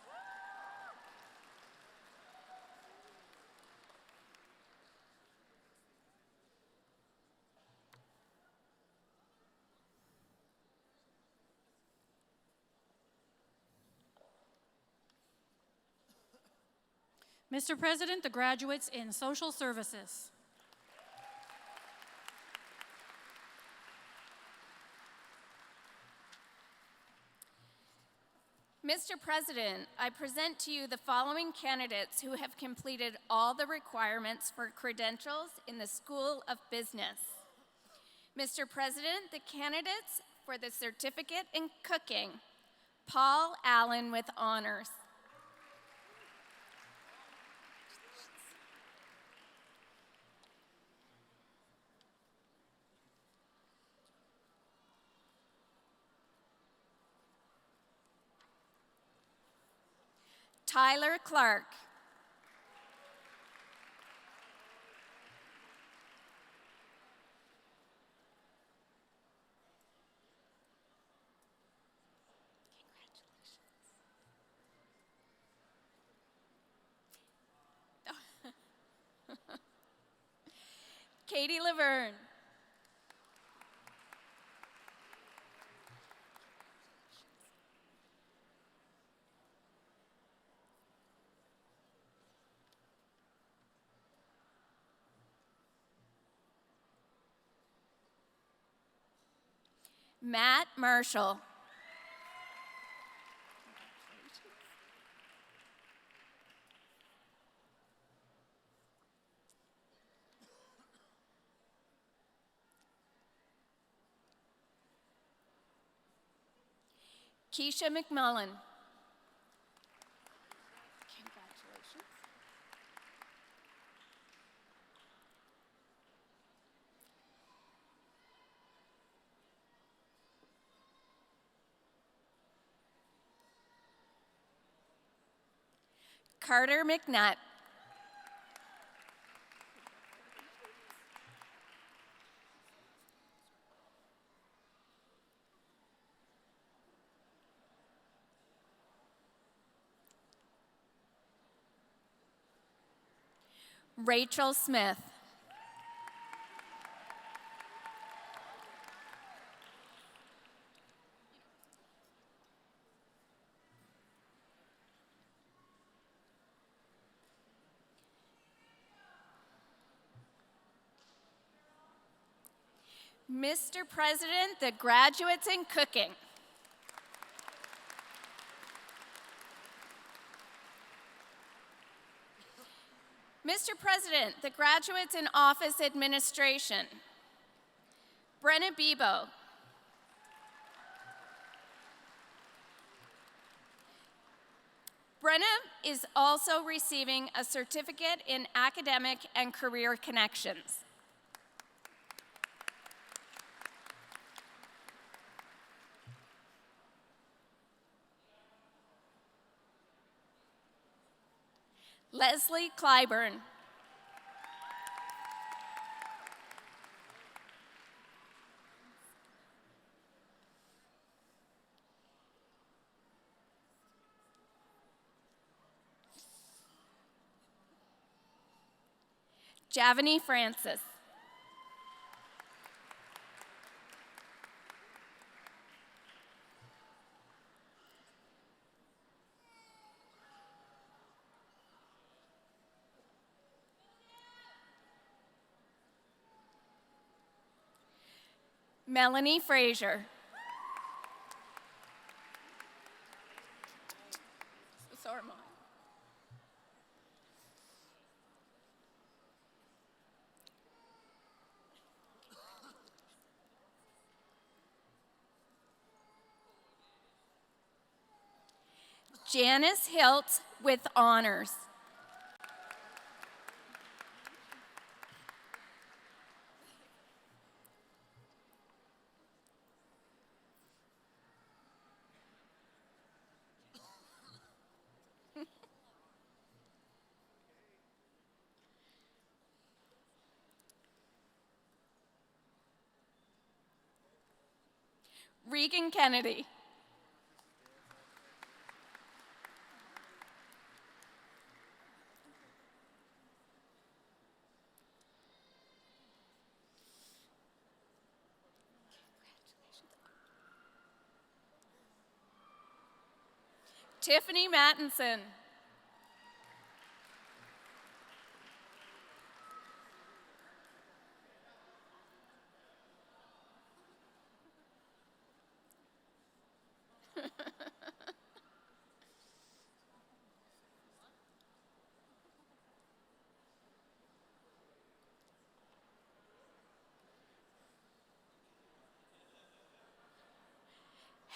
Mr. President, the graduates in social services. Mr. President, I present to you the following candidates who have completed all the requirements for credentials in the School of Business. Mr. President, the candidates for the certificate in cooking, Paul Allen with honors. Tyler Clark. Katie Laverne. Matt Marshall. Keisha McMullen. Congratulations. Carter McNutt. Rachel Smith. Mr. President, the graduates in cooking. Mr. President, the graduates in office administration. Brenna Bebo. Brenna is also receiving a certificate in academic and career connections. Leslie Clyburn. Javani Francis. Melanie Frazier. So am I. Janice Hilt with honors. Regan Kennedy. Tiffany Mattinson.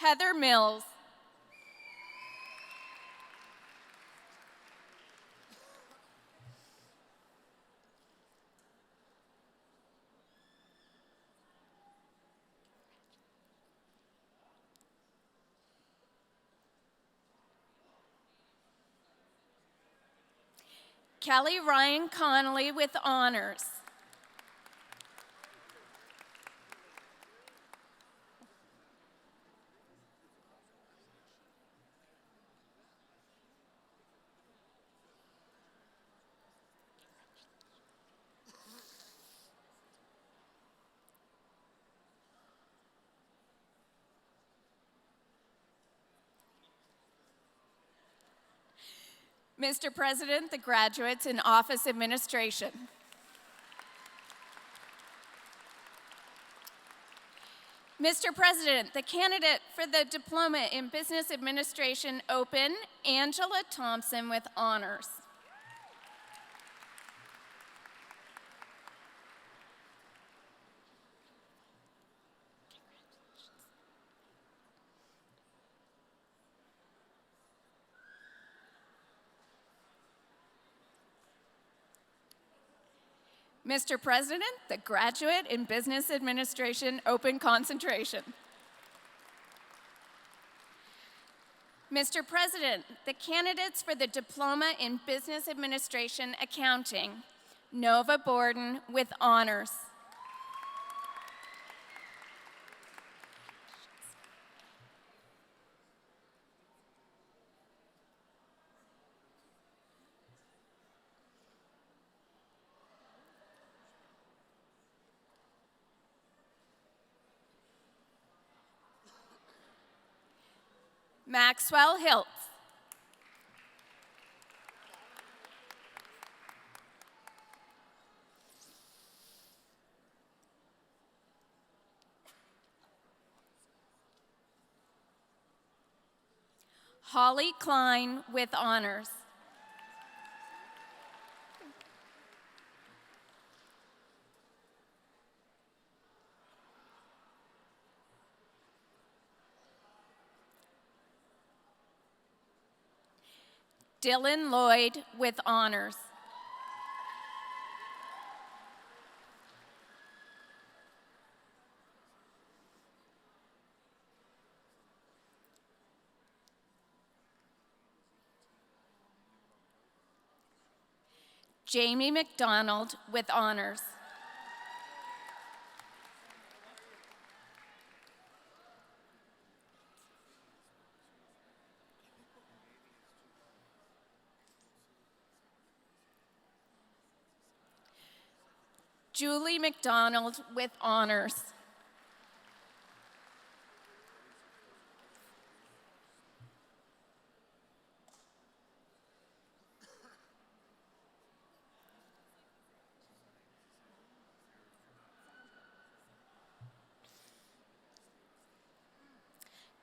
Heather Mills. Kelly Ryan Connolly with honors. Mr. President, the graduates in office administration. Mr. President, the candidate for the Diploma in Business Administration Open, Angela Thompson with honors. Mr. President, the graduate in Business Administration Open Concentration. Mr. President, the candidates for the Diploma in Business Administration Accounting, Nova Borden with honors. Maxwell Hiltz. Holly Klein with honors. Dylan Lloyd with honors. Jamie McDonald with honors. Julie McDonald with honors.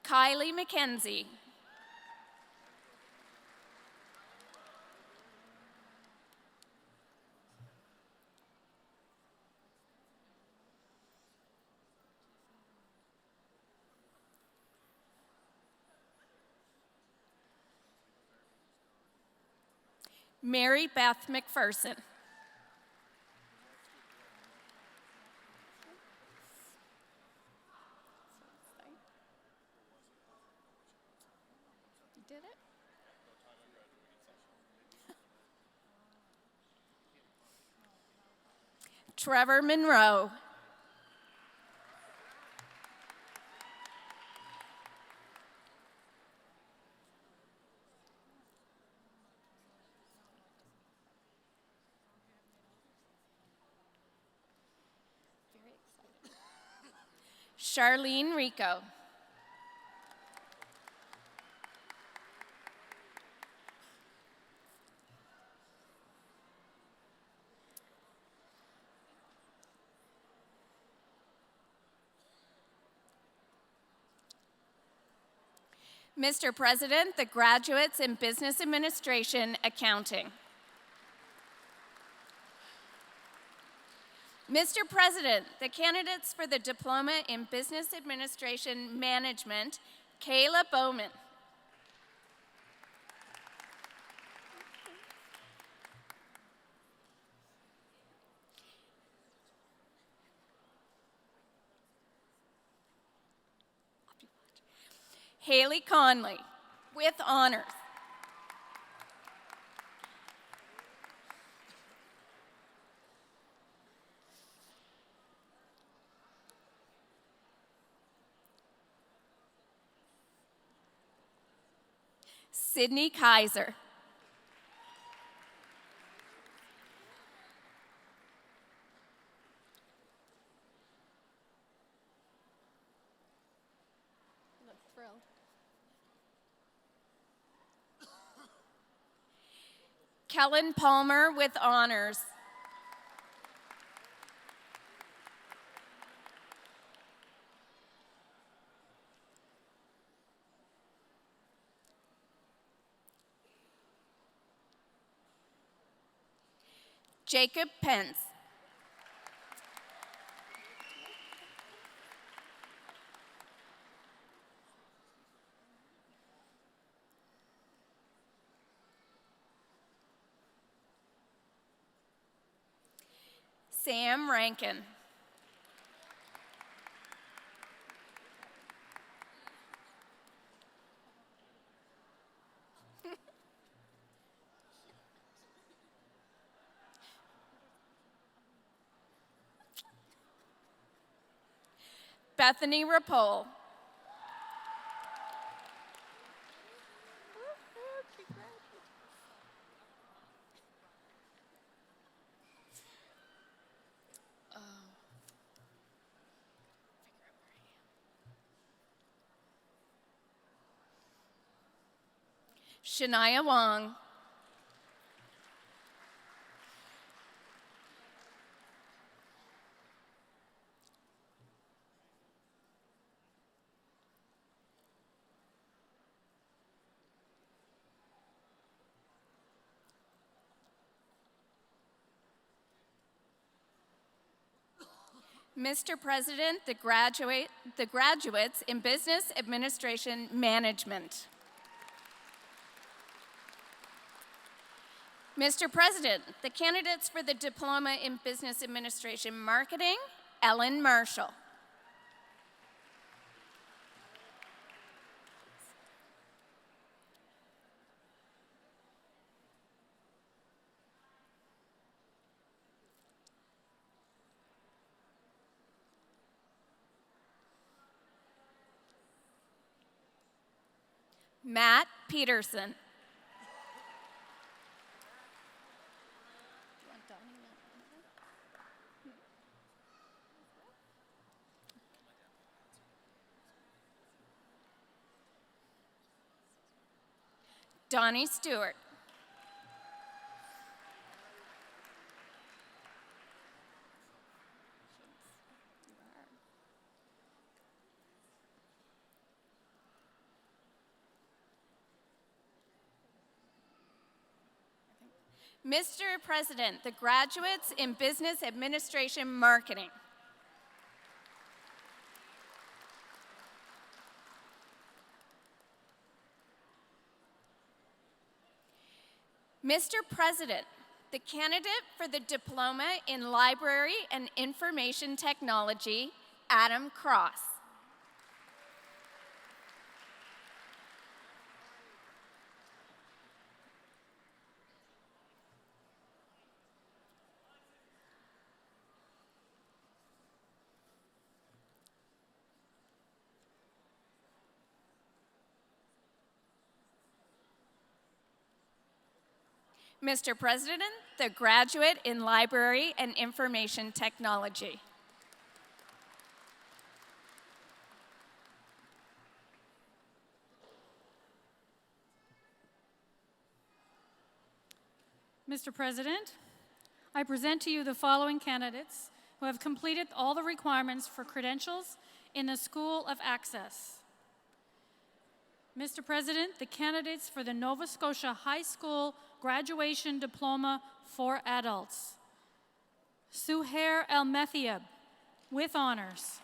Kylie McKenzie. Mary Beth McPherson. You did it? Trevor Monroe. Charlene Rico. Mr. President, the graduates in Business Administration Accounting. Mr. President, the candidates for the Diploma in Business Administration Management, Kayla Bowman. Haley Conley, with honors. Sydney Kaiser. Kellen Palmer with honors. Jacob Pence. Sam Rankin. Bethany Rapole. Shania Wong. Mr. President, the graduates in Business Administration Management. Mr. President, the candidates for the Diploma in Business Administration Marketing, Ellen Marshall. Matt Peterson. Donnie Stewart. Mr. President, the graduates in Business Administration Marketing. Mr. President, the candidate for the Diploma in Library and Information Technology, Adam Cross. Mr. President, the graduate in Library and Information Technology. Mr. President, I present to you the following candidates who have completed all the requirements for credentials in the School of Access. Mr. President, the candidates for the Nova Scotia High School Graduation Diploma for Adults. Suhair El-Methiab, with honors.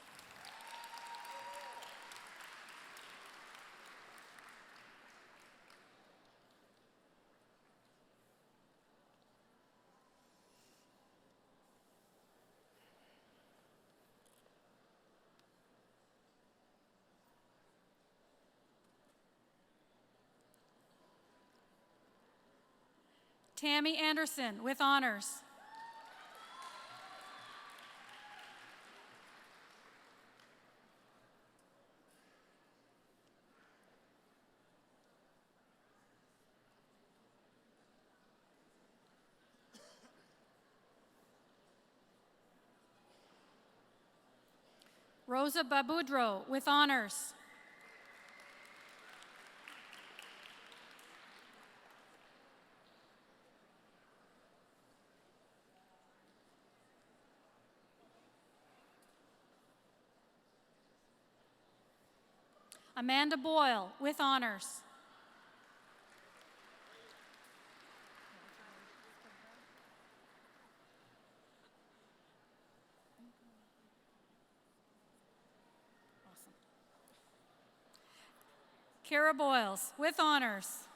Tammy Anderson, with honors. Rosa Babudro, with honors. Amanda Boyle, with honors. Awesome. Kara Boyles, with honors.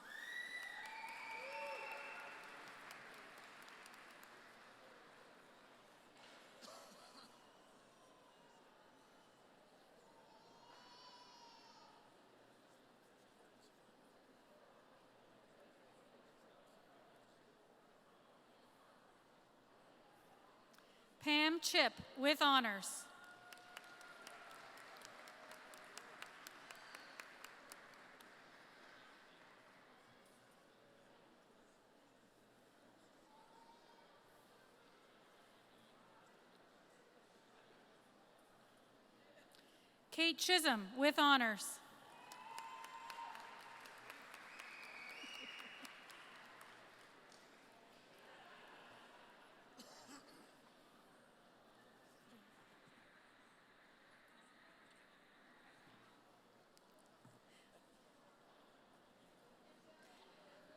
Pam Chip, with honors. Kate Chisholm, with honors.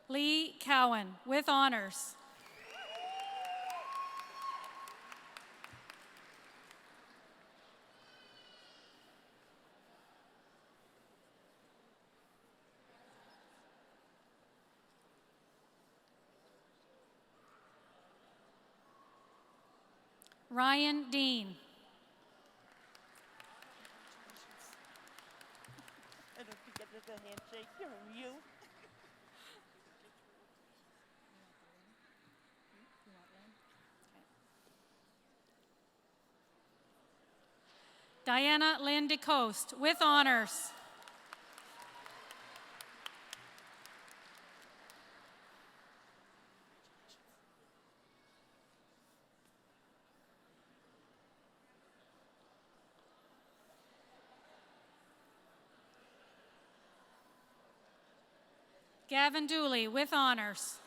Lee Cowan, with honors. Ryan Dean. I don't think I did a handshake. You're you. Diana Lynn DeCoste, with honors. Gavin Dooley with honors.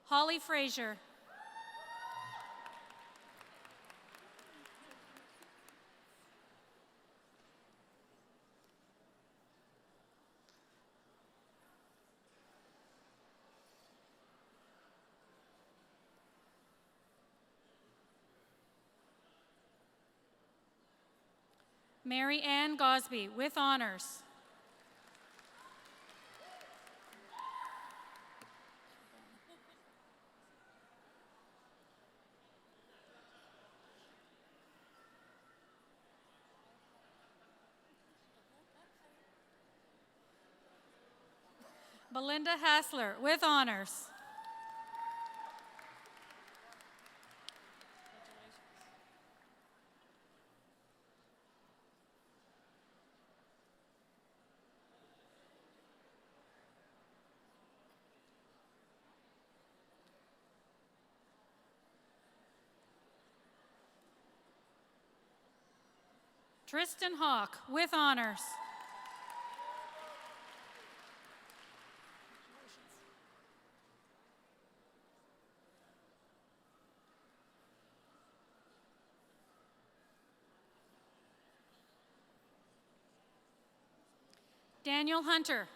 Holly Frazier. Mary Ann Gosby with honors. Belinda Hassler with honors. Tristan Hawk with honors. Daniel Hunter.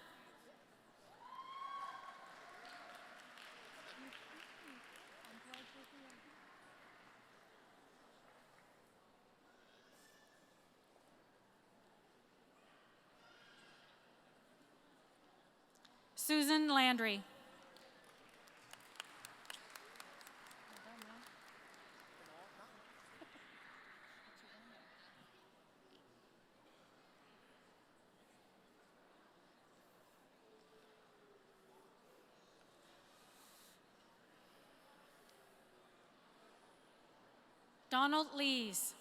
Susan Landry. Donald Lees.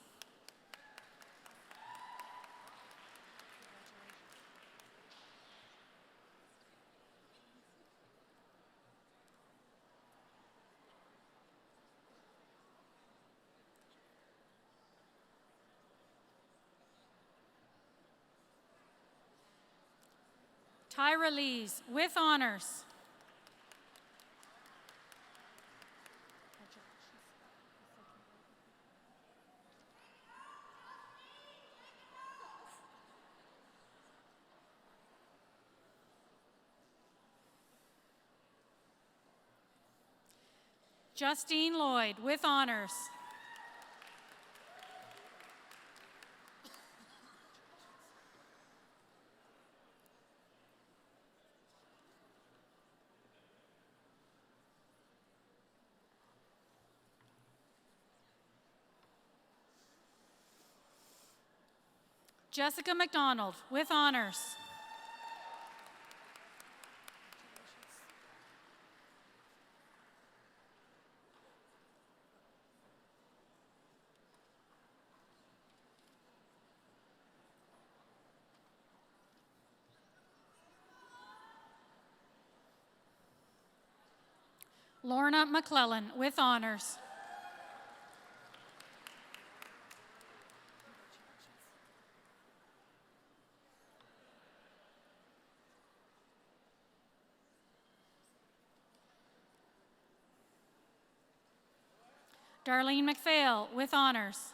Tyra Lees with honors. Justine Lloyd with honors. Jessica McDonald with honors. Lorna McClellan with honors. Darlene McPhail with honors.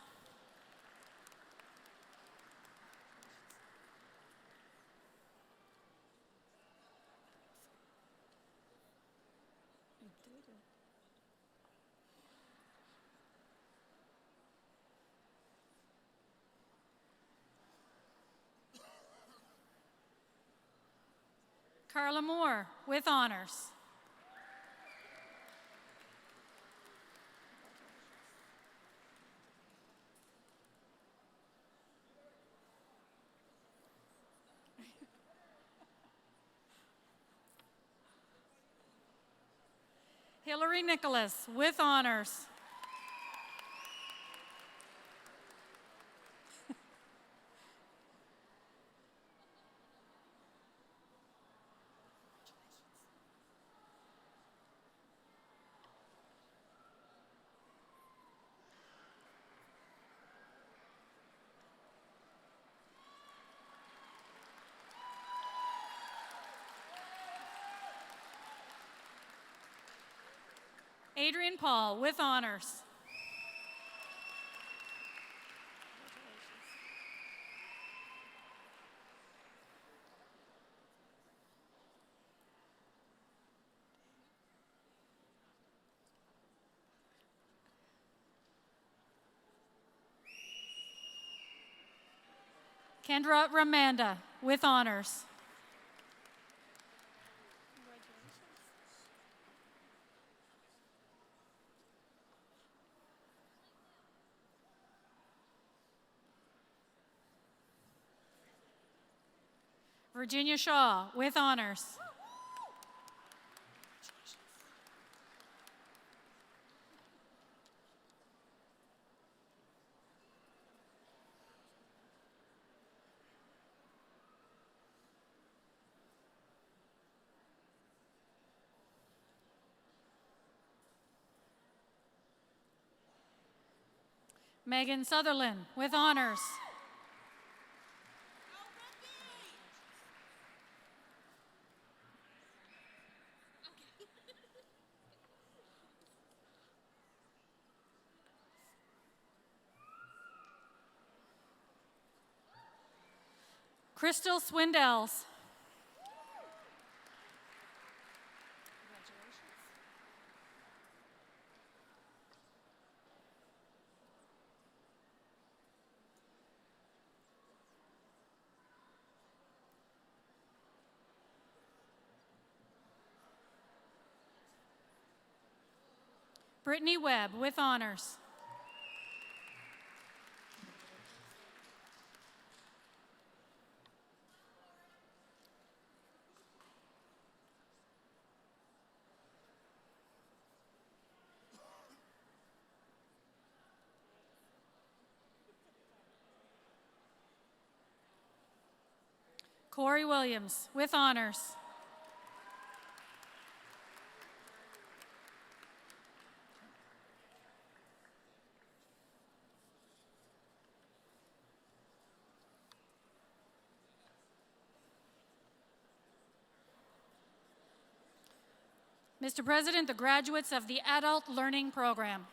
Carla Moore with honors. Hillary Nicholas with honors. Adrian Paul with honors. Kendra Ramanda with honors. Virginia Shaw with honors. Megan Sutherland with honors. Crystal Swindells. Brittany Webb with honors. Corey Williams with honors. Mr. President, the graduates of the Adult Learning Program.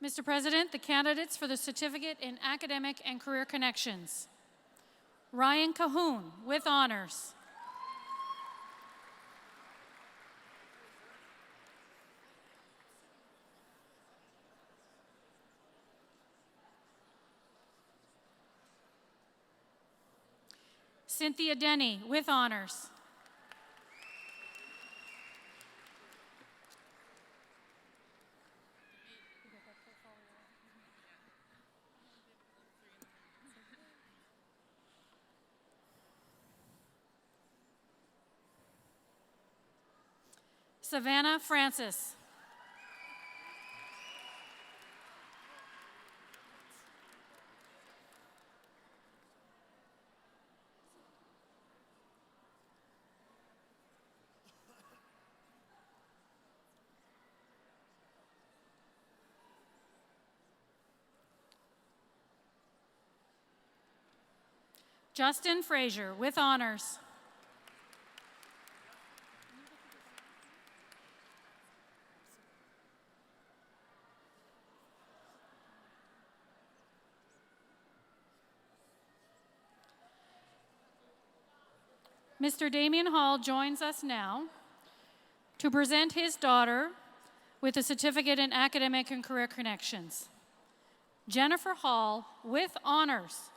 Mr. President, the candidates for the Certificate in Academic and Career Connections. Ryan Cahoon with honors. Cynthia Denny with honors. Savannah Francis. Justin Frazier with honors. Mr. Damian Hall joins us now to present his daughter with a certificate in academic and career connections. Jennifer Hall with honors.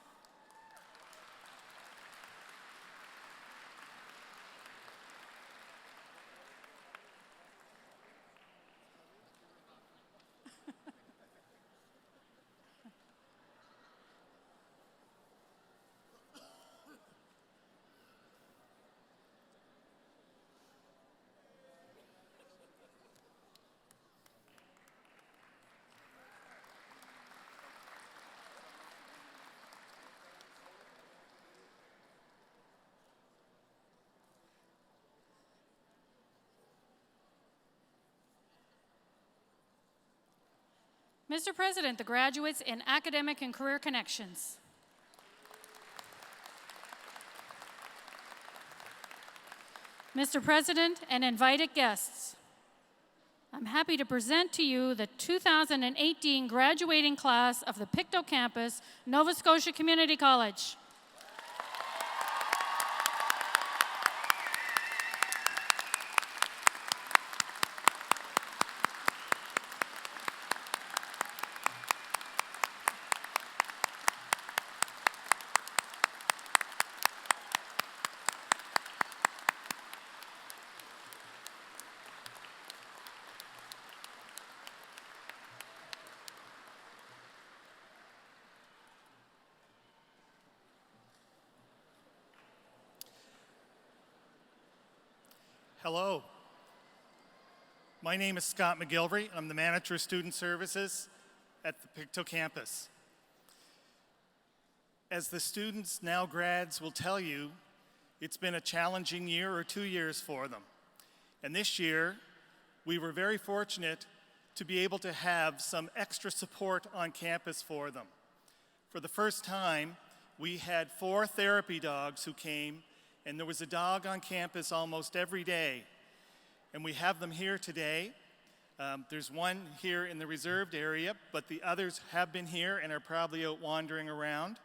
Mr. President, the graduates in academic and career connections. Mr. President, and invited guests, I'm happy to present to you the 2018 graduating class of the Pictou Campus, Nova Scotia Community College. Hello. My name is Scott Mcgilvery. I'm the Manager of Student Services at the Pictou Campus. As the students, now grads, will tell you, it's been a challenging year or 2 years for them. And this year, we were very fortunate to be able to have some extra support on campus for them. For the first time, we had 4 therapy dogs who came, and there was a dog on campus almost every day. And we have them here today. There's one here in the reserved area, but the others have been here and are probably out wandering around.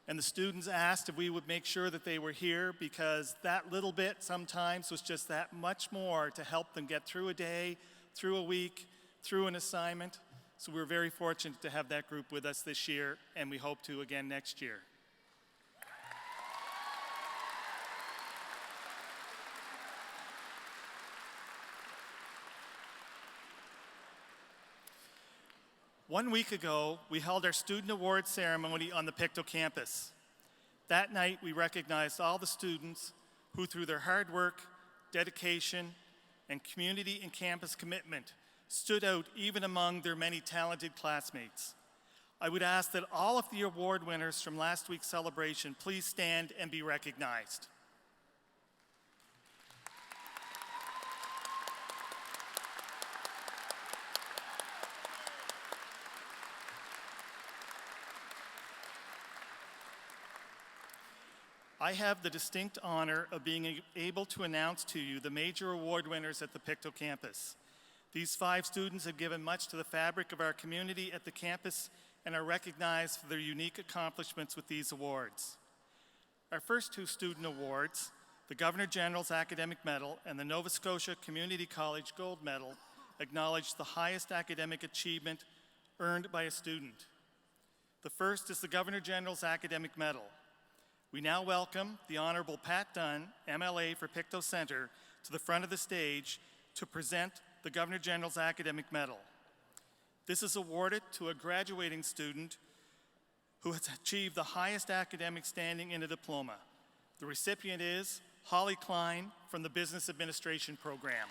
And the students asked if we would make sure that they were here because that little bit sometimes was just that much more to help them get through a day, through a week, through an assignment. So we're very fortunate to have that group with us this year, and we hope to again next year. One week ago, we held our Student Awards ceremony on the Pictou campus. That night, we recognized all the students who, through their hard work, dedication, and community and campus commitment, stood out even among their many talented classmates. I would ask that all of the award winners from last week's celebration please stand and be recognized. I have the distinct honor of being able to announce to you the major award winners at the Pictou campus. These 5 students have given much to the fabric of our community at the campus and are recognized for their unique accomplishments with these awards. Our first 2 student awards, the Governor General's Academic Medal and the Nova Scotia Community College Gold Medal, acknowledge the highest academic achievement earned by a student. The first is the Governor General's Academic Medal. We now welcome the Honorable Pat Dunn, MLA for Pictou Centre, to the front of the stage to present the Governor General's Academic Medal. This is awarded to a graduating student who has achieved the highest academic standing in a diploma. The recipient is Holly Klein from the Business Administration program.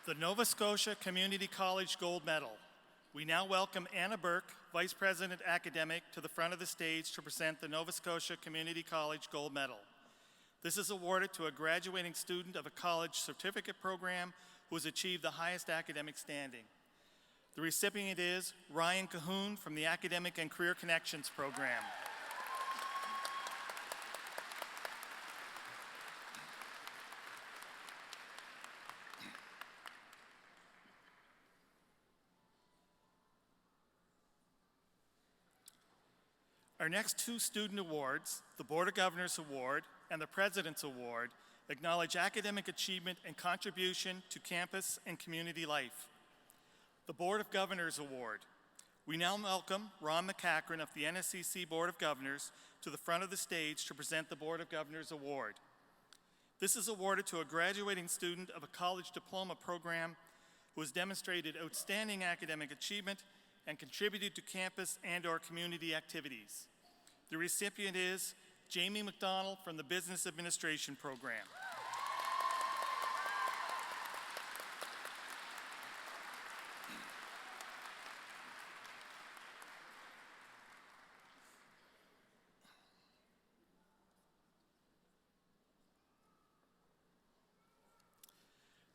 The Nova Scotia Community College Gold Medal. We now welcome Anna Burke, Vice President Academic, to the front of the stage to present the Nova Scotia Community College Gold Medal. This is awarded to a graduating student of a college certificate program who has achieved the highest academic standing. The recipient is Ryan Cahoon from the Academic and Career Connections program. Our next 2 student awards, the Board of Governors Award and the President's Award, acknowledge academic achievement and contribution to campus and community life. The Board of Governors Award. We now welcome Ron McCachran of the NSCC Board of Governors to the front of the stage to present the Board of Governors Award. This is awarded to a graduating student of a college diploma program who has demonstrated outstanding academic achievement and contributed to campus and/or community activities. The recipient is Jamie McDonald from the Business Administration program.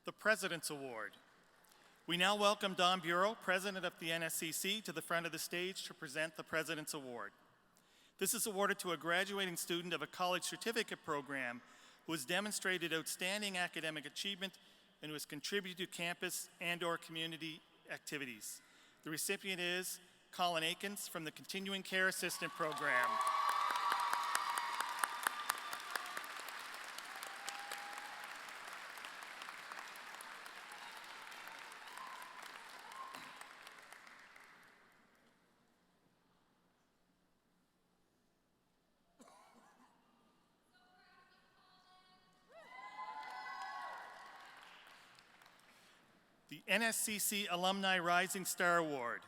the President's Award. We now welcome Don Bureau, President of the NSCC, to the front of the stage to present the President's Award. This is awarded to a graduating student of a college certificate program who has demonstrated outstanding academic achievement and who has contributed to campus and/or community activities. The recipient is Colin Akins from the Continuing Care Assistant Program. The NSCC Alumni Rising Star Award.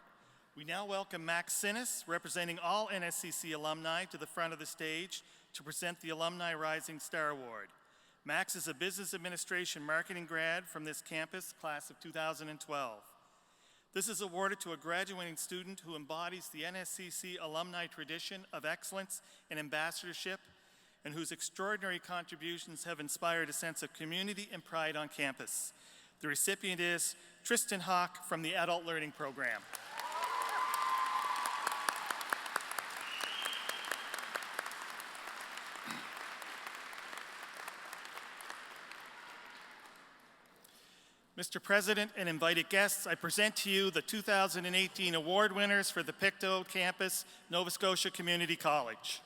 We now welcome Max Sinnis, representing all NSCC alumni, to the front of the stage to present the Alumni Rising Star Award. Max is a business administration marketing grad from this campus, class of 2012. This is awarded to a graduating student who embodies the NSCC alumni tradition of excellence and ambassadorship, and whose extraordinary contributions have inspired a sense of community and pride on campus. The recipient is Tristan Hawk from the Adult Learning Program. Mr. President and invited guests, I present to you the 2018 award winners for the Pictou Campus, Nova Scotia Community College.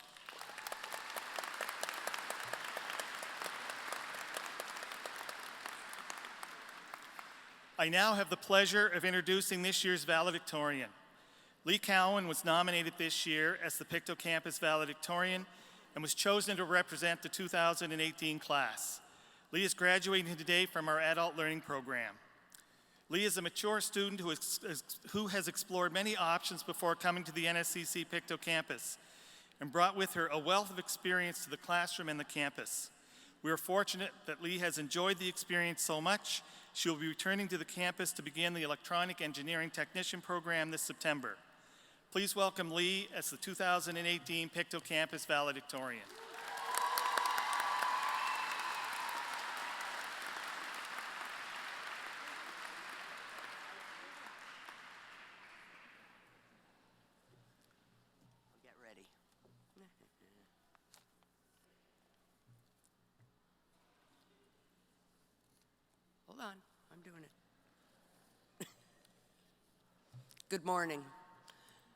I now have the pleasure of introducing this year's valedictorian. Lee Cowan was nominated this year as the Pictou Campus valedictorian and was chosen to represent the 2018 class. Lee is graduating today from our Adult Learning Program. Lee is a mature student who has explored many options before coming to the NSCC Pictou Campus and brought with her a wealth of experience to the classroom and the campus. We are fortunate that Lee has enjoyed the experience so much. She will be returning to the campus to begin the Electronic Engineering Technician program this September. Please welcome Lee as the 2018 Pictou Campus valedictorian. Get ready. Hold on, I'm doing it. Good morning,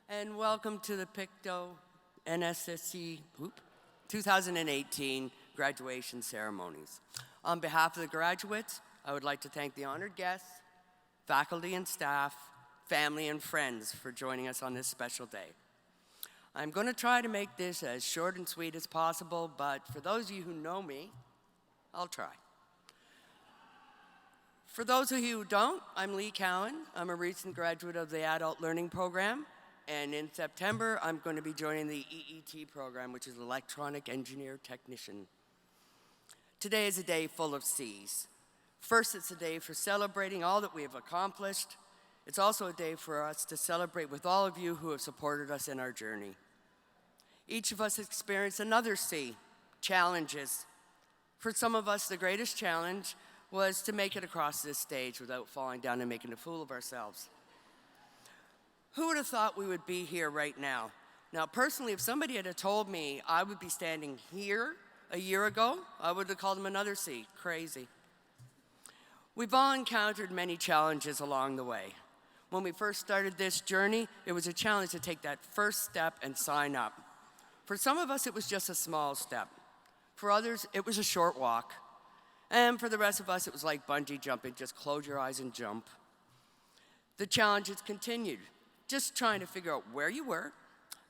and welcome to the Pictou NSCC 2018 graduation ceremonies. On behalf of the graduates, I would like to thank the honored guests, faculty and staff, family and friends for joining us on this special day. I'm going to try to make this as short and sweet as possible, but for those of you who know me, I'll try. For those of you who don't, I'm Lee Cowan. I'm a recent graduate of the Adult Learning Program, and in September, I'm going to be joining the EET program, which is Electronic Engineer Technician. Today is a day full of C's. First, it's a day for celebrating all that we have accomplished. It's also a day for us to celebrate with all of you who have supported us in our journey. Each of us experienced another C, challenges. For some of us, the greatest challenge was to make it across this stage without falling down and making a fool of ourselves. Who would have thought we would be here right now? Now, personally, if somebody had told me I would be standing here a year ago, I would have called them another C, crazy. We've all encountered many challenges along the way. When we first started this journey, it was a challenge to take that first step and sign up. For some of us, it was just a small step. For others, it was a short walk. And for the rest of us, it was like bungee jumping, just close your eyes and jump. The challenges continued. Just trying to figure out where you were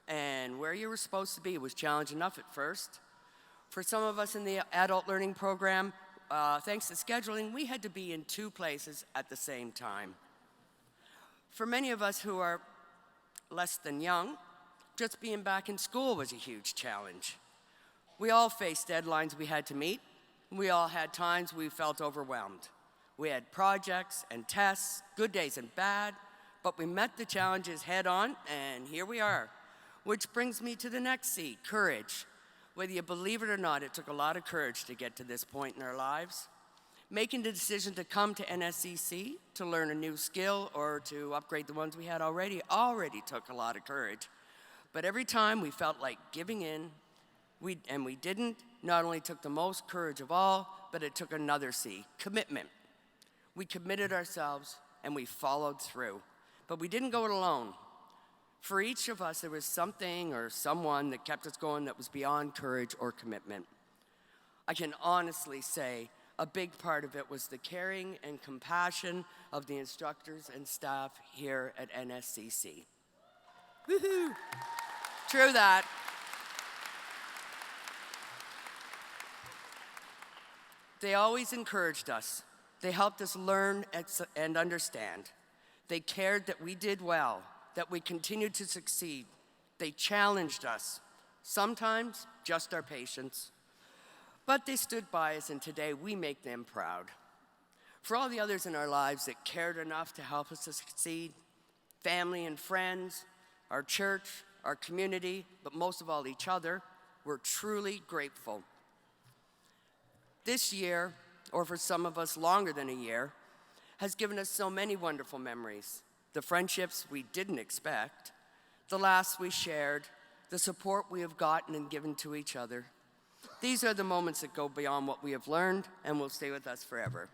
and where you were supposed to be was challenge enough at first. For some of us in the Adult Learning Program, thanks to scheduling, we had to be in 2 places at the same time. For many of us who are less than young, just being back in school was a huge challenge. We all faced deadlines we had to meet. We all had times we felt overwhelmed. We had projects and tests, good days and bad, but we met the challenges head on, and here we are. Which brings me to the next C, courage. Whether you believe it or not, it took a lot of courage to get to this point in our lives. Making the decision to come to NSCC to learn a new skill or to upgrade the ones we had already took a lot of courage. But every time we felt like giving in, we didn't, not only took the most courage of all, but it took another C, commitment. We committed ourselves and we followed through. But we didn't go it alone. For each of us, there was something or someone that kept us going that was beyond courage or commitment. I can honestly say a big part of it was the caring and compassion of the instructors and staff here at NSCC. Woohoo! True that. They always encouraged us. They helped us learn and understand. They cared that we did well, that we continued to succeed. They challenged us, sometimes just our patience. But they stood by us, and today we make them proud. For all the others in our lives that cared enough to help us to succeed, family and friends, our church, our community, but most of all each other, we're truly grateful. This year, or for some of us longer than a year, has given us so many wonderful memories. The friendships we didn't expect, the laughs we shared, the support we have gotten and given to each other. These are the moments that go beyond what we have learned and will stay with us forever.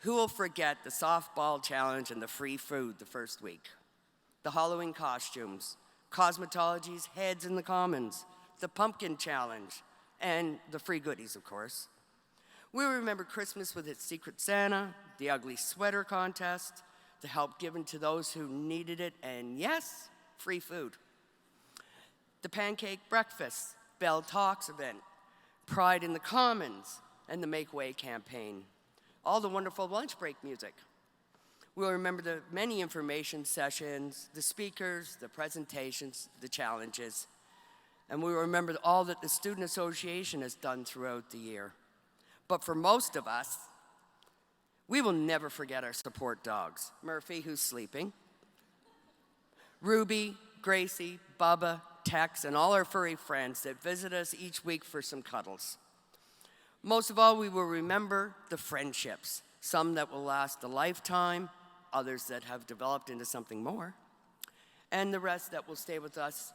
Who will forget the softball challenge and the free food the first week? The Halloween costumes, cosmetology's heads in the commons, the pumpkin challenge, and the free goodies, of course. We remember Christmas with its Secret Santa, the ugly sweater contest, the help given to those who needed it, and yes, free food. The pancake breakfast, Bell Talks event, Pride in the Commons, and the Make Way campaign. All the wonderful lunch break music. We'll remember the many information sessions, the speakers, the presentations, the challenges. And we will remember all that the Student Association has done throughout the year. But for most of us, we will never forget our support dogs. Murphy, who's sleeping, Ruby, Gracie, Bubba, Tex, and all our furry friends that visit us each week for some cuddles. Most of all, we will remember the friendships, some that will last a lifetime, others that have developed into something more, and the rest that will stay with us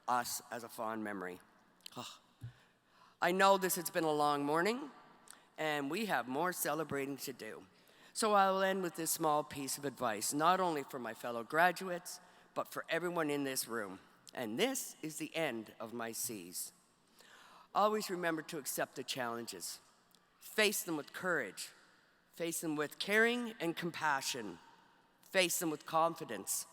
as a fond memory. Oh. I know this has been a long morning, and we have more celebrating to do. So I will end with this small piece of advice, not only for my fellow graduates, but for everyone in this room. And this is the end of my C's. Always remember to accept the challenges. Face them with courage. Face them with caring and compassion. Face them with confidence.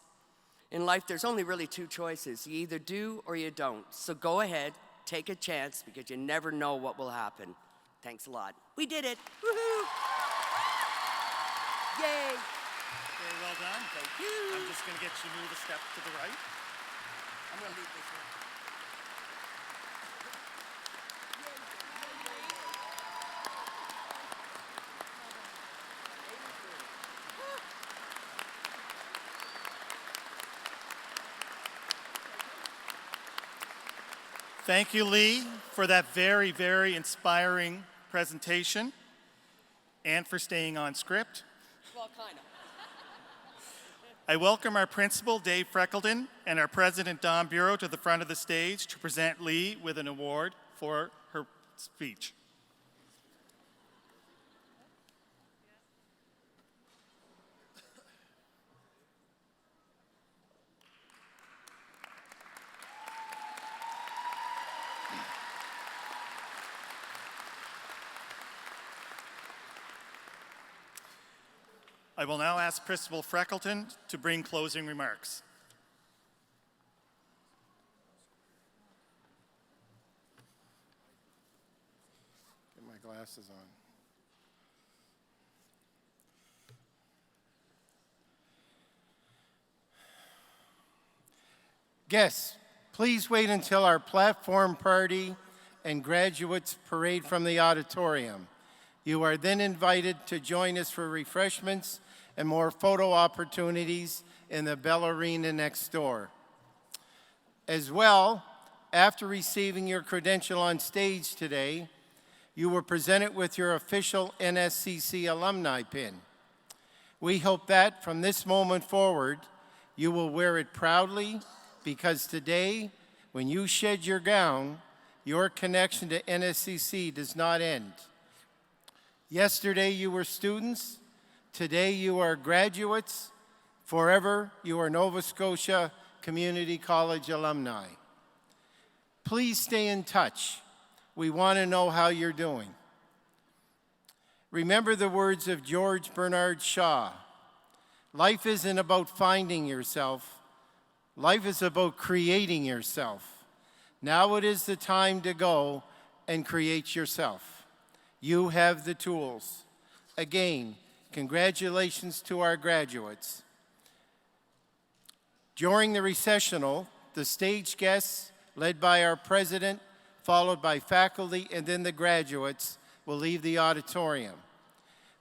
In life, there's only really two choices. You either do or you don't. So go ahead, take a chance, because you never know what will happen. Thanks a lot. We did it. Woohoo! Yay! Very well done. Thank you. I'm just going to get you to move a step to the right. I'm going to leave this one. Thank you, Lee, for that very, very inspiring presentation and for staying on script. Well, kind of. I welcome our principal, Dave Freckleton, and our president, Don Bureau, to the front of the stage to present Lee with an award for her speech. I will now ask Principal Freckleton to bring closing remarks. Get my glasses on. Guests, please wait until our platform party and graduates parade from the auditorium. You are then invited to join us for refreshments and more photo opportunities in the Bell Arena next door. As well, after receiving your credential on stage today, you were presented with your official NSCC Alumni Pin. We hope that from this moment forward, you will wear it proudly, because today, when you shed your gown, your connection to NSCC does not end. Yesterday you were students, today you are graduates, forever you are Nova Scotia Community College alumni. Please stay in touch. We want to know how you're doing. Remember the words of George Bernard Shaw. Life isn't about finding yourself. Life is about creating yourself. Now it is the time to go and create yourself. You have the tools. Again, congratulations to our graduates. During the recessional, the stage guests, led by our president, followed by faculty, and then the graduates, will leave the auditorium.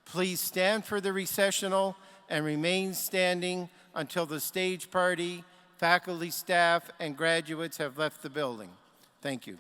Please stand for the recessional and remain standing until the stage party, faculty, staff, and graduates have left the building. Thank you.